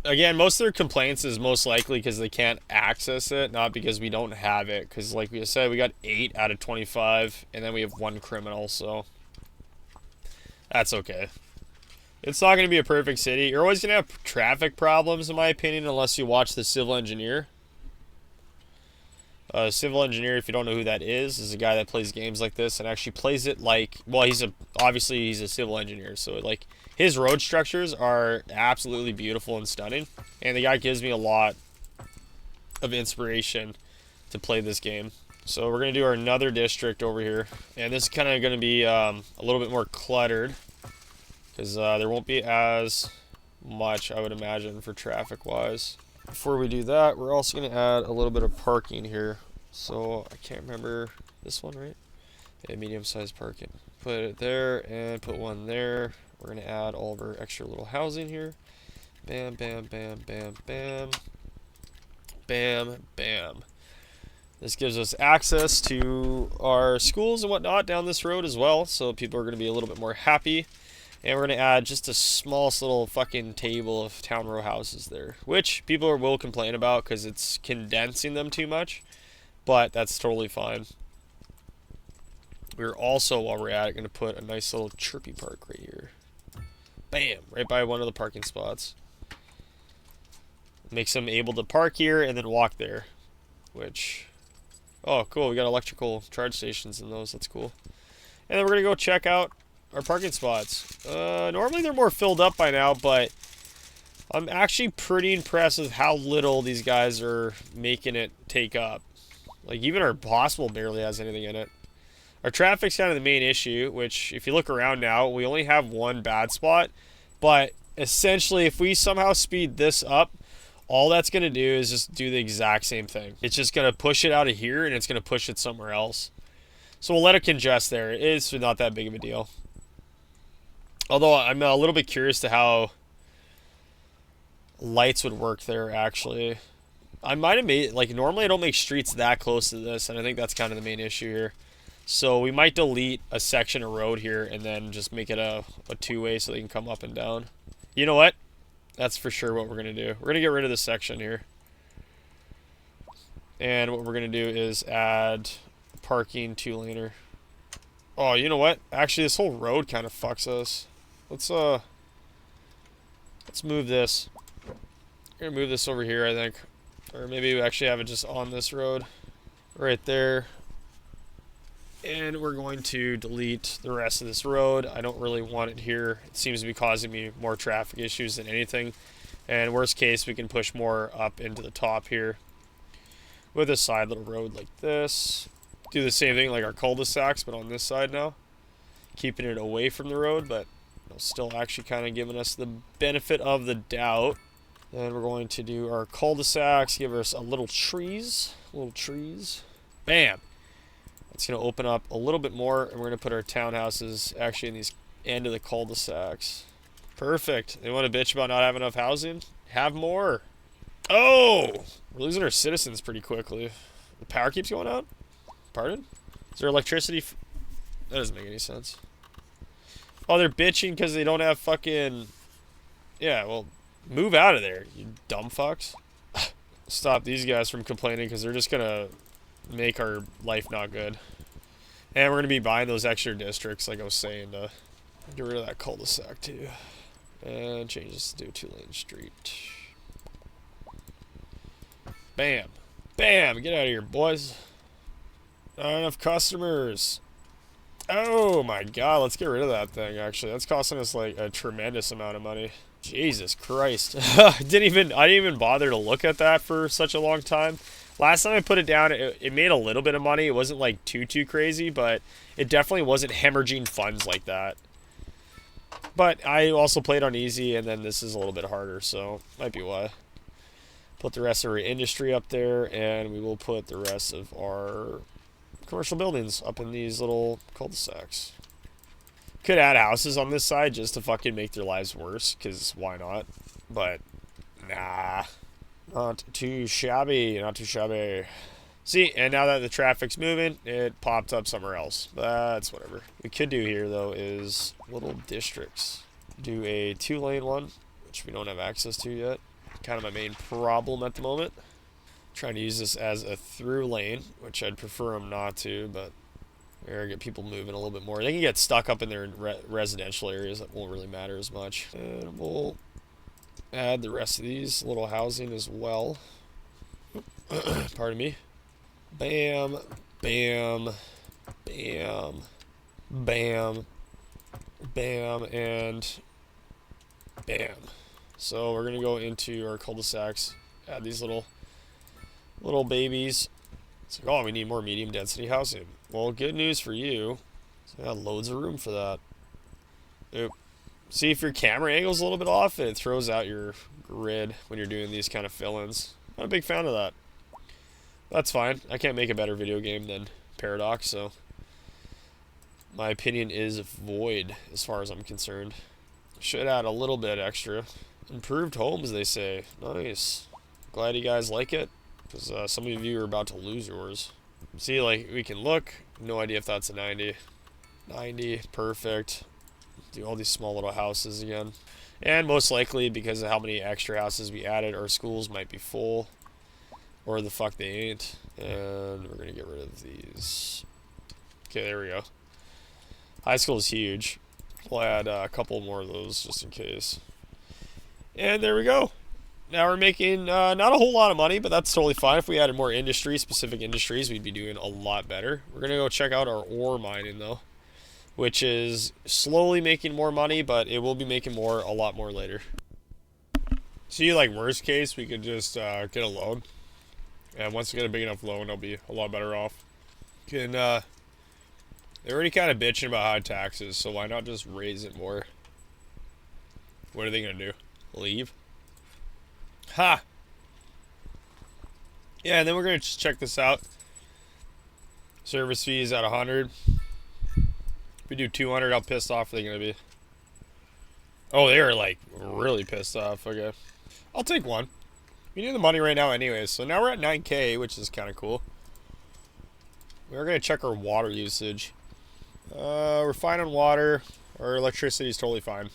[SPEAKER 1] Again, most of their complaints is most likely because they can't access it, not because we don't have it. Because, like we said, we got 8 out of 25, and then we have 1 criminal, so that's okay. It's not going to be a perfect city. You're always going to have traffic problems, in my opinion, unless you watch the civil engineer. Civil engineer, if you don't know who that is a guy that plays games like this and actually plays it like, well, obviously he's a civil engineer, so like his road structures are absolutely beautiful and stunning, and the guy gives me a lot of inspiration to play this game. So we're going to do our another district over here, and this is kind of going to be a little bit more cluttered, because there won't be as much, I would imagine, for traffic-wise. Before we do that, we're also going to add a little bit of parking here. So, I can't remember this one, right? A medium-sized parking. Put it there and put one there. We're gonna add all of our extra little housing here. Bam, bam, bam, bam, bam. Bam, bam. This gives us access to our schools and whatnot down this road as well, so people are going to be a little bit more happy. And we're going to add just a small little fucking table of town row houses there, which people will complain about because it's condensing them too much, but that's totally fine. We're also, while we're at it, going to put a nice little chirpy park right here. Bam! Right by one of the parking spots. Makes them able to park here and then walk there, which... Oh, cool. We got electrical charge stations in those. That's cool. And then we're going to go check out our parking spots. Normally they're more filled up by now, but I'm actually pretty impressed with how little these guys are making it take up. Like, even our possible barely has anything in it. Our traffic's kind of the main issue, which, if you look around now, we only have one bad spot. But, essentially, if we somehow speed this up, all that's going to do is just do the exact same thing. It's just going to push it out of here, and it's going to push it somewhere else. So we'll let it congest there. It's not that big of a deal. Although I'm a little bit curious to how lights would work there, actually. I might have made... Like, normally I don't make streets that close to this, and I think that's kind of the main issue here. So we might delete a section of road here and then just make it a two-way so they can come up and down. You know what? That's for sure what we're going to do. We're going to get rid of this section here. And what we're going to do is add parking two-laner. Oh, you know what? Actually, this whole road kind of fucks us. Let's move this. We're going to move this over here, I think. Or maybe we actually have it just on this road. Right there. And we're going to delete the rest of this road. I don't really want it here. It seems to be causing me more traffic issues than anything. And worst case, we can push more up into the top here with a side little road like this. Do the same thing like our cul-de-sacs, but on this side now. Keeping it away from the road, but still actually kind of giving us the benefit of the doubt. Then we're going to do our cul-de-sacs, give us a little trees. Bam! It's going to open up a little bit more, and we're going to put our townhouses actually in these end of the cul-de-sacs. Perfect. They want to bitch about not having enough housing? Have more. Oh! We're losing our citizens pretty quickly. The power keeps going out? Pardon? Is there electricity? That doesn't make any sense. Oh, they're bitching because they don't have fucking... Yeah, well, move out of there, you dumb fucks. Stop these guys from complaining because they're just going to make our life not good. And we're going to be buying those extra districts, like I was saying, to get rid of that cul-de-sac, too. And change this to a two-lane street. Bam. Bam! Get out of here, boys. Not enough customers. Oh, my God. Let's get rid of that thing, actually. That's costing us, like, a tremendous amount of money. Jesus Christ. I didn't even bother to look at that for such a long time. Last time I put it down, it made a little bit of money. It wasn't like too crazy, but it definitely wasn't hemorrhaging funds like that. But I also played on easy, and then this is a little bit harder, so might be why. Put the rest of our industry up there, and we will put the rest of our commercial buildings up in these little cul-de-sacs. Could add houses on this side just to fucking make their lives worse, because why not? But, nah. Not too shabby, not too shabby. See, and now that the traffic's moving, it popped up somewhere else. That's whatever. What we could do here, though, is little districts. Do a two-lane one, which we don't have access to yet. Kind of my main problem at the moment. Trying to use this as a through lane, which I'd prefer them not to, but we're get people moving a little bit more. They can get stuck up in their residential areas. That won't really matter as much. And we'll add the rest of these little housing as well. Pardon me. Bam, bam, bam, bam, bam, and bam. So we're going to go into our cul-de-sacs, add these little babies. It's like, oh, we need more medium density housing. Well, good news for you. So I got loads of room for that. Oop. See, if your camera angle's a little bit off, it throws out your grid when you're doing these kind of fill-ins. Not a big fan of that. That's fine. I can't make a better video game than Paradox, so my opinion is void as far as I'm concerned. Should add a little bit extra. Improved homes, they say. Nice. Glad you guys like it, because some of you are about to lose yours. See, like, we can look. No idea if that's a 90. 90, perfect. Do all these small little houses again. And most likely, because of how many extra houses we added, our schools might be full. Or the fuck they ain't. And we're going to get rid of these. Okay, there we go. High school is huge. We'll add a couple more of those just in case. And there we go. Now we're making not a whole lot of money, but that's totally fine. If we added more industry, specific industries, we'd be doing a lot better. We're going to go check out our ore mining, though, which is slowly making more money, but it will be making a lot more later. See, like, worst case, we could just get a loan. And once we get a big enough loan, I'll be a lot better off. Can, they're already kind of bitching about high taxes, so why not just raise it more? What are they going to do? Leave? Ha! Yeah, and then we're going to just check this out. Service fees at 100. If we do 200, how pissed off are they going to be? Oh, they are, like, really pissed off. Okay. I'll take one. We need the money right now anyways. So now we're at 9K, which is kind of cool. We're going to check our water usage. We're fine on water. Our electricity is totally fine.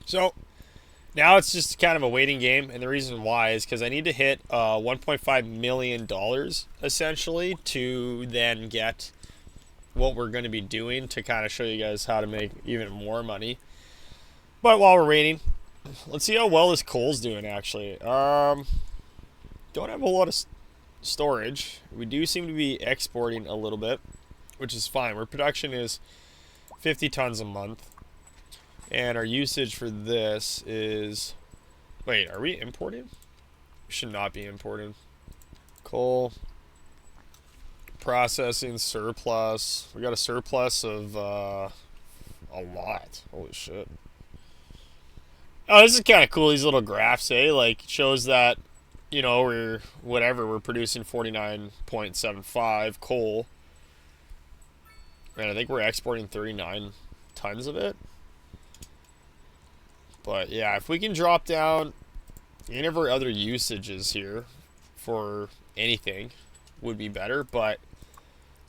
[SPEAKER 1] So now it's just kind of a waiting game. And the reason why is because I need to hit $1.5 million, essentially, to then get what we're going to be doing to kind of show you guys how to make even more money. But while we're waiting, let's see how well this coal's doing, actually. Don't have a whole lot of storage. We do seem to be exporting a little bit, which is fine. Our production is 50 tons a month. And our usage for this is... Wait, are we importing? We should not be importing. Coal. Processing surplus. We got a surplus of a lot. Holy shit. Oh, this is kind of cool, these little graphs, eh? Like, shows that, you know, we're producing 49.75 coal. And I think we're exporting 39 tons of it. But, yeah, if we can drop down any of our other usages here for anything, would be better. But,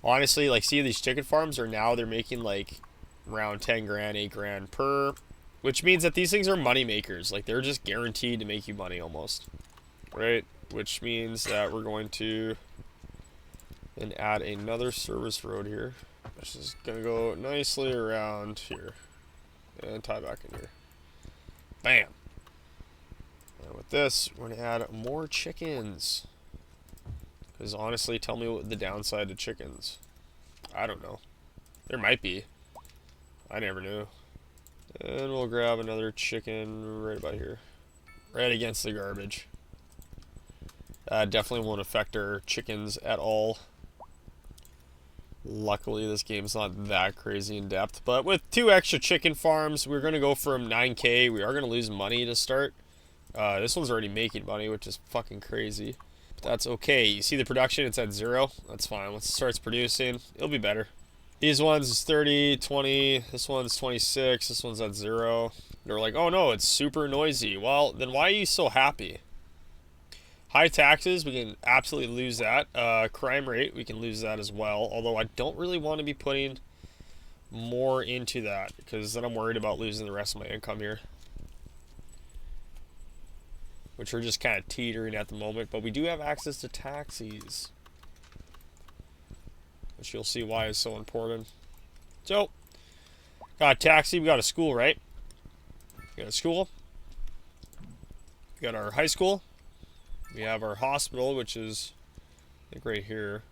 [SPEAKER 1] honestly, like, see, these chicken farms they're making, like, around 10 grand, 8 grand per... Which means that these things are money makers. Like, they're just guaranteed to make you money almost. Right? Which means that we're going to then add another service road here. Which is going to go nicely around here. And tie back in here. Bam! And with this, we're going to add more chickens. Because honestly, tell me what the downside to chickens. I don't know. There might be. I never knew. And we'll grab another chicken right about here. Right against the garbage. Definitely won't affect our chickens at all. Luckily, this game's not that crazy in depth. But with 2 extra chicken farms, we're going to go from 9K. We are going to lose money to start. This one's already making money, which is fucking crazy. But that's okay. You see the production? It's at 0. That's fine. Once it starts producing, it'll be better. These ones is 30, 20, this one's 26, this one's at 0. They're like, oh no, it's super noisy. Well, then why are you so happy? High taxes, we can absolutely lose that. Crime rate, we can lose that as well. Although I don't really want to be putting more into that, because then I'm worried about losing the rest of my income here. Which are just kind of teetering at the moment. But we do have access to taxis, which you'll see why is so important. So, got a taxi, we got a school, right? We got a school. We got our high school. We have our hospital, which is, I think, right here.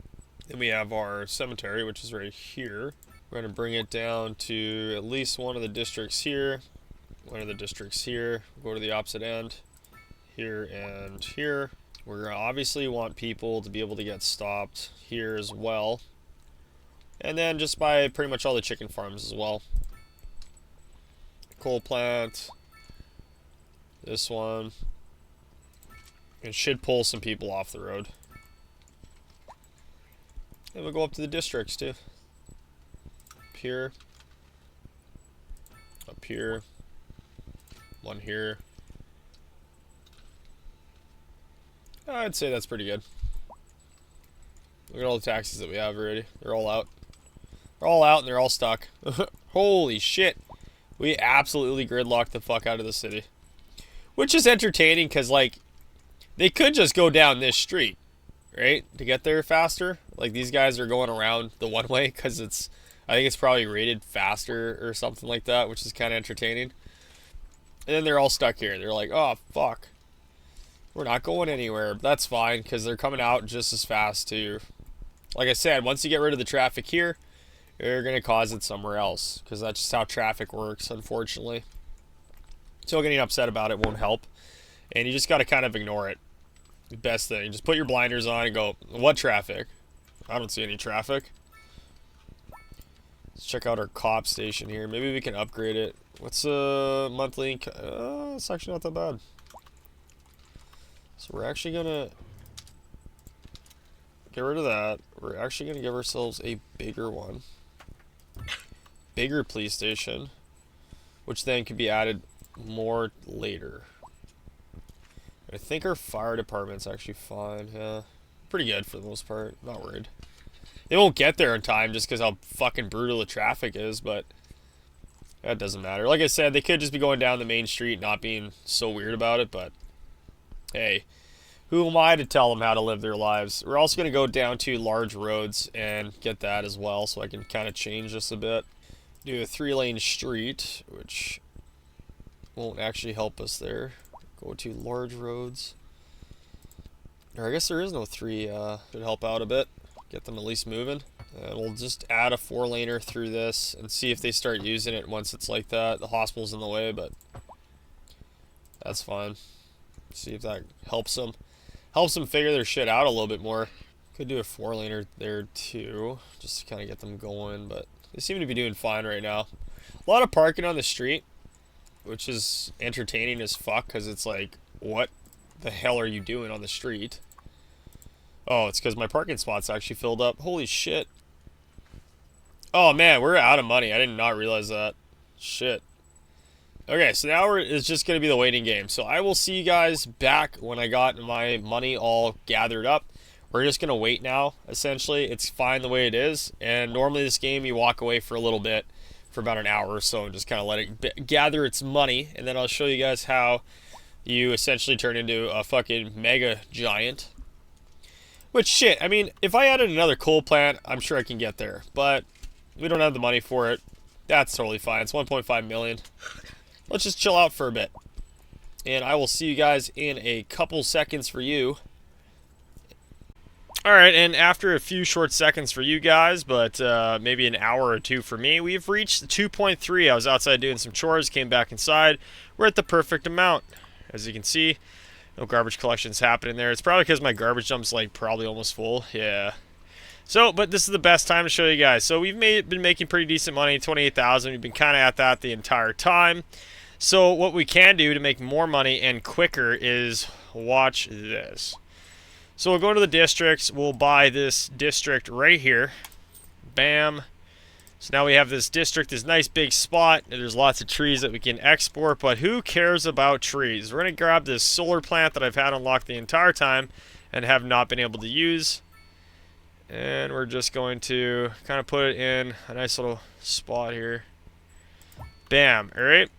[SPEAKER 1] Then we have our cemetery, which is right here. We're going to bring it down to at least one of the districts here. One of the districts here. Go to the opposite end. Here and here. We're going to obviously want people to be able to get stopped here as well. And then just by pretty much all the chicken farms as well. Coal plant. This one. It should pull some people off the road. And we'll go up to the districts too. here. Up here. One here. I'd say that's pretty good. Look at all the taxis that we have already. They're all out. They're all out and they're all stuck. Holy shit. We absolutely gridlocked the fuck out of the city. Which is entertaining because, like, they could just go down this street, right? To get there faster. Like, these guys are going around the one way because it's, I think it's probably rated faster or something like that, which is kind of entertaining. And then they're all stuck here. They're like, oh, fuck. We're not going anywhere. That's fine because they're coming out just as fast too. Like I said, once you get rid of the traffic here, you're going to cause it somewhere else because that's just how traffic works, unfortunately. So getting upset about it won't help. And you just got to kind of ignore it. The best thing. Just put your blinders on and go, what traffic? I don't see any traffic. Let's check out our cop station here. Maybe we can upgrade it. What's a monthly? It's actually not that bad. So we're actually going to get rid of that. We're actually going to give ourselves a bigger one. Bigger police station. Which then could be added more later. I think our fire department's actually fine. Yeah. Pretty good for the most part. Not worried. They won't get there in time just because how fucking brutal the traffic is, but that doesn't matter. Like I said, they could just be going down the main street, not being so weird about it, but hey, who am I to tell them how to live their lives? We're also going to go down to large roads and get that as well, so I can kind of change this a bit. Do a 3-lane street, which won't actually help us there. Go to large roads. Or I guess there is no 3. Should help out a bit. Get them at least moving. And we'll just add a 4-laner through this and see if they start using it once it's like that. The hospital's in the way, but that's fine. See if that helps them. Helps them figure their shit out a little bit more. Could do a 4-laner there too, just to kind of get them going, but they seem to be doing fine right now. A lot of parking on the street, which is entertaining as fuck, because it's like, what the hell are you doing on the street? Oh, it's because my parking spot's actually filled up. Holy shit. Oh man, we're out of money. I did not realize that. Shit. Okay, so now it's just going to be the waiting game. So I will see you guys back when I got my money all gathered up. We're just going to wait now, essentially. It's fine the way it is. And normally this game, you walk away for a little bit, for about an hour or so, and just kind of let it gather its money. And then I'll show you guys how you essentially turn into a fucking mega giant. Which, shit, I mean, if I added another coal plant, I'm sure I can get there. But we don't have the money for it. That's totally fine. It's 1.5 million. Let's just chill out for a bit. And I will see you guys in a couple seconds for you. Alright, and after a few short seconds for you guys, but maybe an hour or two for me, we've reached 2.3. I was outside doing some chores, came back inside. We're at the perfect amount. As you can see, no garbage collections happening there. It's probably because my garbage dump's like probably almost full. Yeah. So, but this is the best time to show you guys. So we've been making pretty decent money, 28,000. We've been kind of at that the entire time. So what we can do to make more money and quicker is watch this. So we'll go to the districts. We'll buy this district right here. Bam. So now we have this district, this nice big spot. And there's lots of trees that we can export, but who cares about trees? We're going to grab this solar plant that I've had unlocked the entire time and have not been able to use. And we're just going to kind of put it in a nice little spot here. Bam. All right.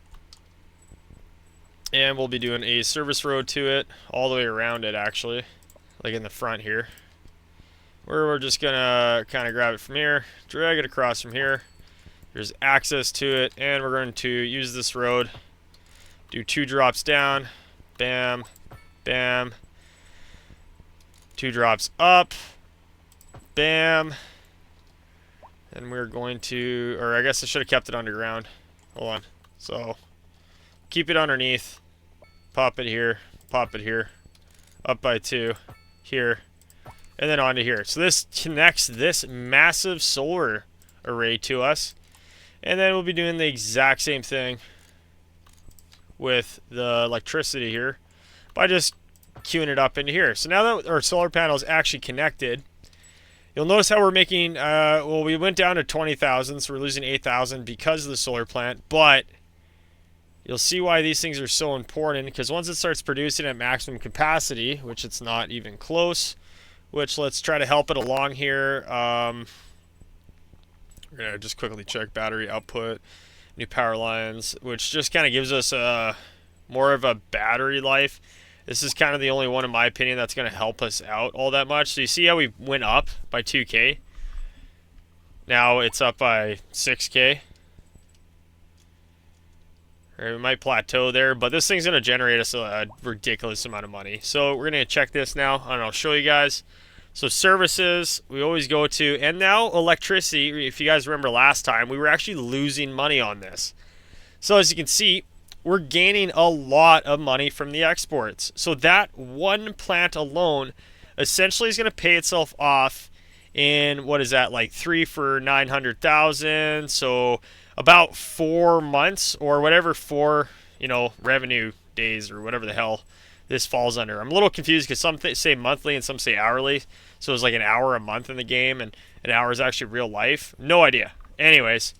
[SPEAKER 1] And we'll be doing a service road to it, all the way around it actually, like in the front here. Where we're just gonna kind of grab it from here, drag it across from here. There's access to it, and we're going to use this road, do 2 drops down, bam, bam, 2 drops up, bam, and we're going to, or I guess I should have kept it underground. Hold on. So keep it underneath, pop it here, up by 2, here, and then onto here. So this connects this massive solar array to us, and then we'll be doing the exact same thing with the electricity here by just queuing it up into here. So now that our solar panel is actually connected, You'll notice how we're making, well, we went down to 20,000, so we're losing 8,000 because of the solar plant, but you'll see why these things are so important, because once it starts producing at maximum capacity, which it's not even close, which let's try to help it along here. We're going to just quickly check battery output, new power lines, which just kind of gives us more of a battery life. This is kind of the only one, in my opinion, that's going to help us out all that much. So you see how we went up by 2K? Now it's up by 6K. Or we might plateau there, but this thing's going to generate us a ridiculous amount of money. So we're going to check this now, and I'll show you guys. So services, we always go to, and now electricity. If you guys remember last time, we were actually losing money on this. So as you can see, we're gaining a lot of money from the exports. So that one plant alone essentially is going to pay itself off in, what is that, like 3 for 900,000. So about 4 months or whatever, 4, revenue days or whatever the hell this falls under. I'm a little confused because some say monthly and some say hourly. So it's like an hour a month in the game, and an hour is actually real life. No idea. Anyways,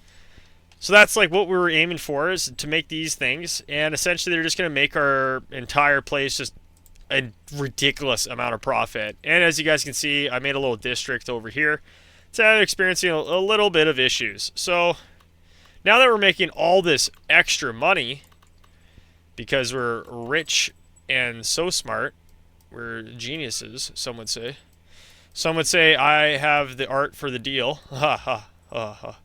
[SPEAKER 1] so that's like what we were aiming for, is to make these things, and essentially they're just going to make our entire place just a ridiculous amount of profit. And as you guys can see, I made a little district over here. It's experiencing a little bit of issues. So now that we're making all this extra money, because we're rich and so smart, we're geniuses, some would say. Some would say I have the art for the deal. Ha ha ha ha.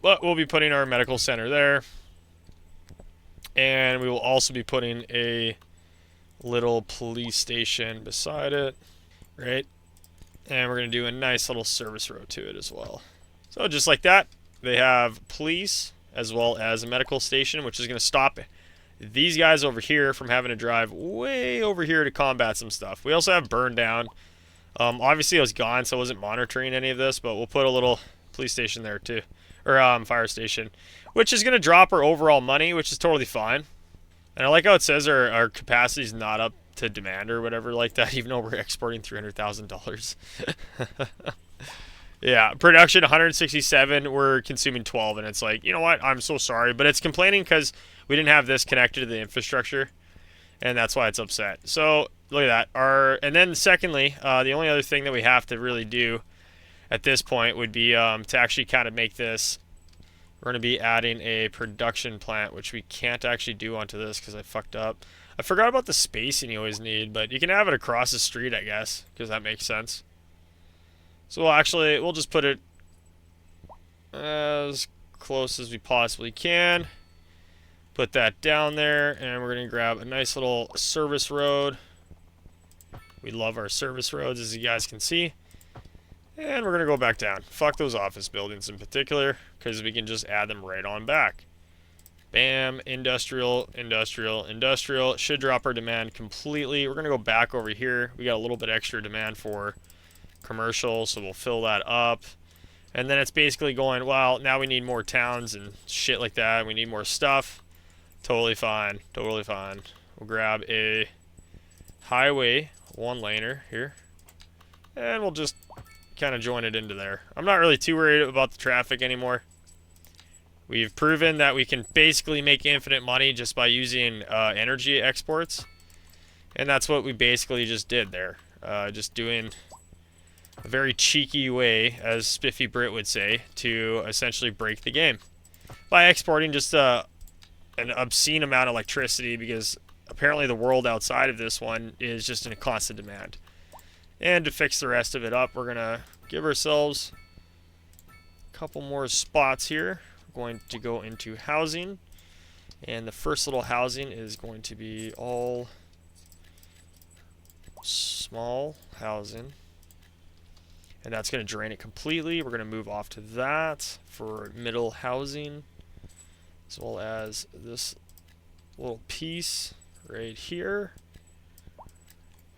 [SPEAKER 1] But we'll be putting our medical center there. And we will also be putting a little police station beside it. Right? And we're going to do a nice little service road to it as well. So just like that, they have police as well as a medical station, which is going to stop these guys over here from having to drive way over here to combat some stuff. We also have burn down. Obviously, I was gone, so I wasn't monitoring any of this, but we'll put a little police station there too. Or fire station, which is going to drop our overall money, which is totally fine. And I like how it says our capacity is not up to demand or whatever like that, even though we're exporting $300,000. Yeah, production 167, we're consuming 12, and it's like, you know what, I'm so sorry, but it's complaining because we didn't have this connected to the infrastructure, and that's why it's upset. So look at that. And then secondly, the only other thing that we have to really do at this point would be to actually kind of make this, we're going to be adding a production plant, which we can't actually do onto this because I fucked up. I forgot about the spacing you always need, but you can have it across the street, I guess, because that makes sense. So we'll just put it as close as we possibly can. Put that down there, and we're going to grab a nice little service road. We love our service roads, as you guys can see. And we're going to go back down. Fuck those office buildings in particular, because we can just add them right on back. Bam, industrial, industrial, industrial. It should drop our demand completely. We're going to go back over here. We got a little bit extra demand for commercial, so we'll fill that up. And then it's basically going, well, now we need more towns and shit like that. We need more stuff. Totally fine. Totally fine. We'll grab a highway one-laner here. And we'll just kind of join it into there. I'm not really too worried about the traffic anymore. We've proven that we can basically make infinite money just by using energy exports. And that's what we basically just did there. Just doing a very cheeky way, as Spiffy Brit would say, to essentially break the game. By exporting just an obscene amount of electricity, because apparently the world outside of this one is just in a constant demand. And to fix the rest of it up, we're going to give ourselves a couple more spots here. We're going to go into housing. And the first little housing is going to be all small housing. And that's going to drain it completely. We're going to move off to that for middle housing, as well as this little piece right here.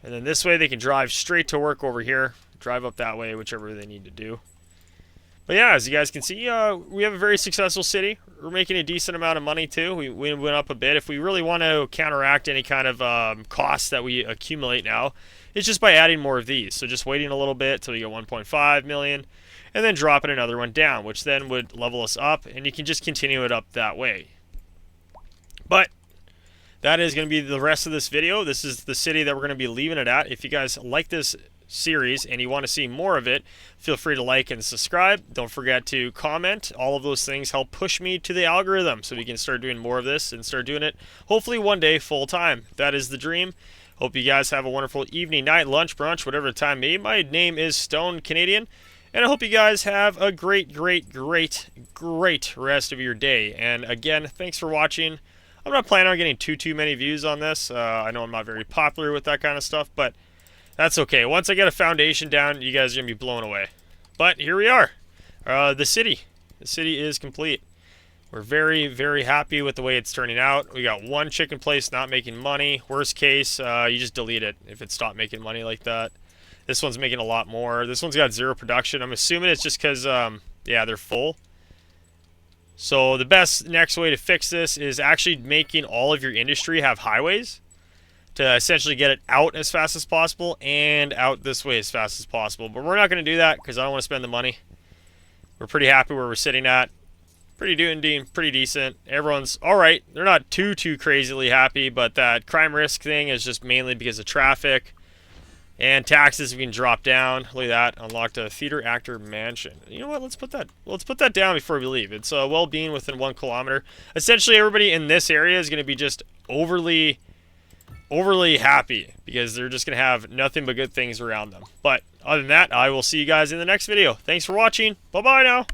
[SPEAKER 1] And then this way they can drive straight to work over here, drive up that way, whichever they need to do. But yeah, as you guys can see, we have a very successful city. We're making a decent amount of money too. We went up a bit. If we really want to counteract any kind of costs that we accumulate now, is just by adding more of these. So just waiting a little bit till you get 1.5 million, and then dropping another one down, which then would level us up, and you can just continue it up that way. But that is going to be the rest of this video. This is the city that we're going to be leaving it at. If you guys like this series and you want to see more of it, feel free to like and subscribe. Don't forget to comment. All of those things help push me to the algorithm so we can start doing more of this and start doing it hopefully one day full time. That is the dream. Hope you guys have a wonderful evening, night, lunch, brunch, whatever the time may be. My name is Stone Canadian, and I hope you guys have a great rest of your day. And again, thanks for watching. I'm not planning on getting too many views on this. I know I'm not very popular with that kind of stuff, but that's okay. Once I get a foundation down, you guys are going to be blown away. But here we are. The city. The city is complete. We're very happy with the way it's turning out. We got one chicken place not making money. Worst case, you just delete it if it stopped making money like that. This one's making a lot more. This one's got 0 production. I'm assuming it's just because, yeah, they're full. So the best next way to fix this is actually making all of your industry have highways to essentially get it out as fast as possible and out this way as fast as possible. But we're not going to do that because I don't want to spend the money. We're pretty happy where we're sitting at. Pretty decent. Everyone's all right. They're not too crazily happy, but that crime risk thing is just mainly because of traffic. And taxes we can drop down. Look at that. Unlocked a theater actor mansion. You know what? Let's put that down before we leave. It's well-being within 1 kilometer. Essentially, everybody in this area is going to be just overly happy because they're just going to have nothing but good things around them. But other than that, I will see you guys in the next video. Thanks for watching. Bye-bye now.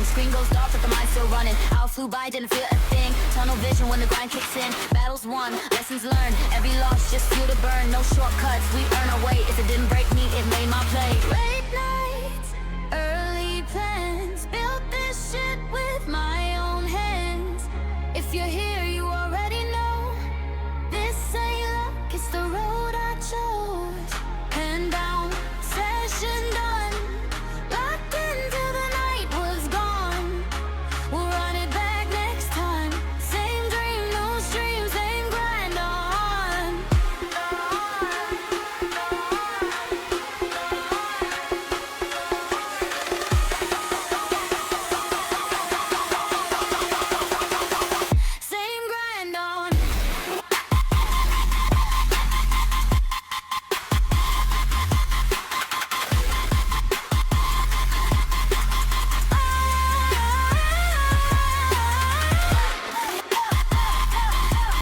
[SPEAKER 2] Screen goes dark, but the mind's still running. Hour flew by, didn't feel a thing. Tunnel vision when the grind kicks in. Battles won, lessons learned. Every loss just fuel to burn. No shortcuts, we earn our way. If it didn't break me, it made my play.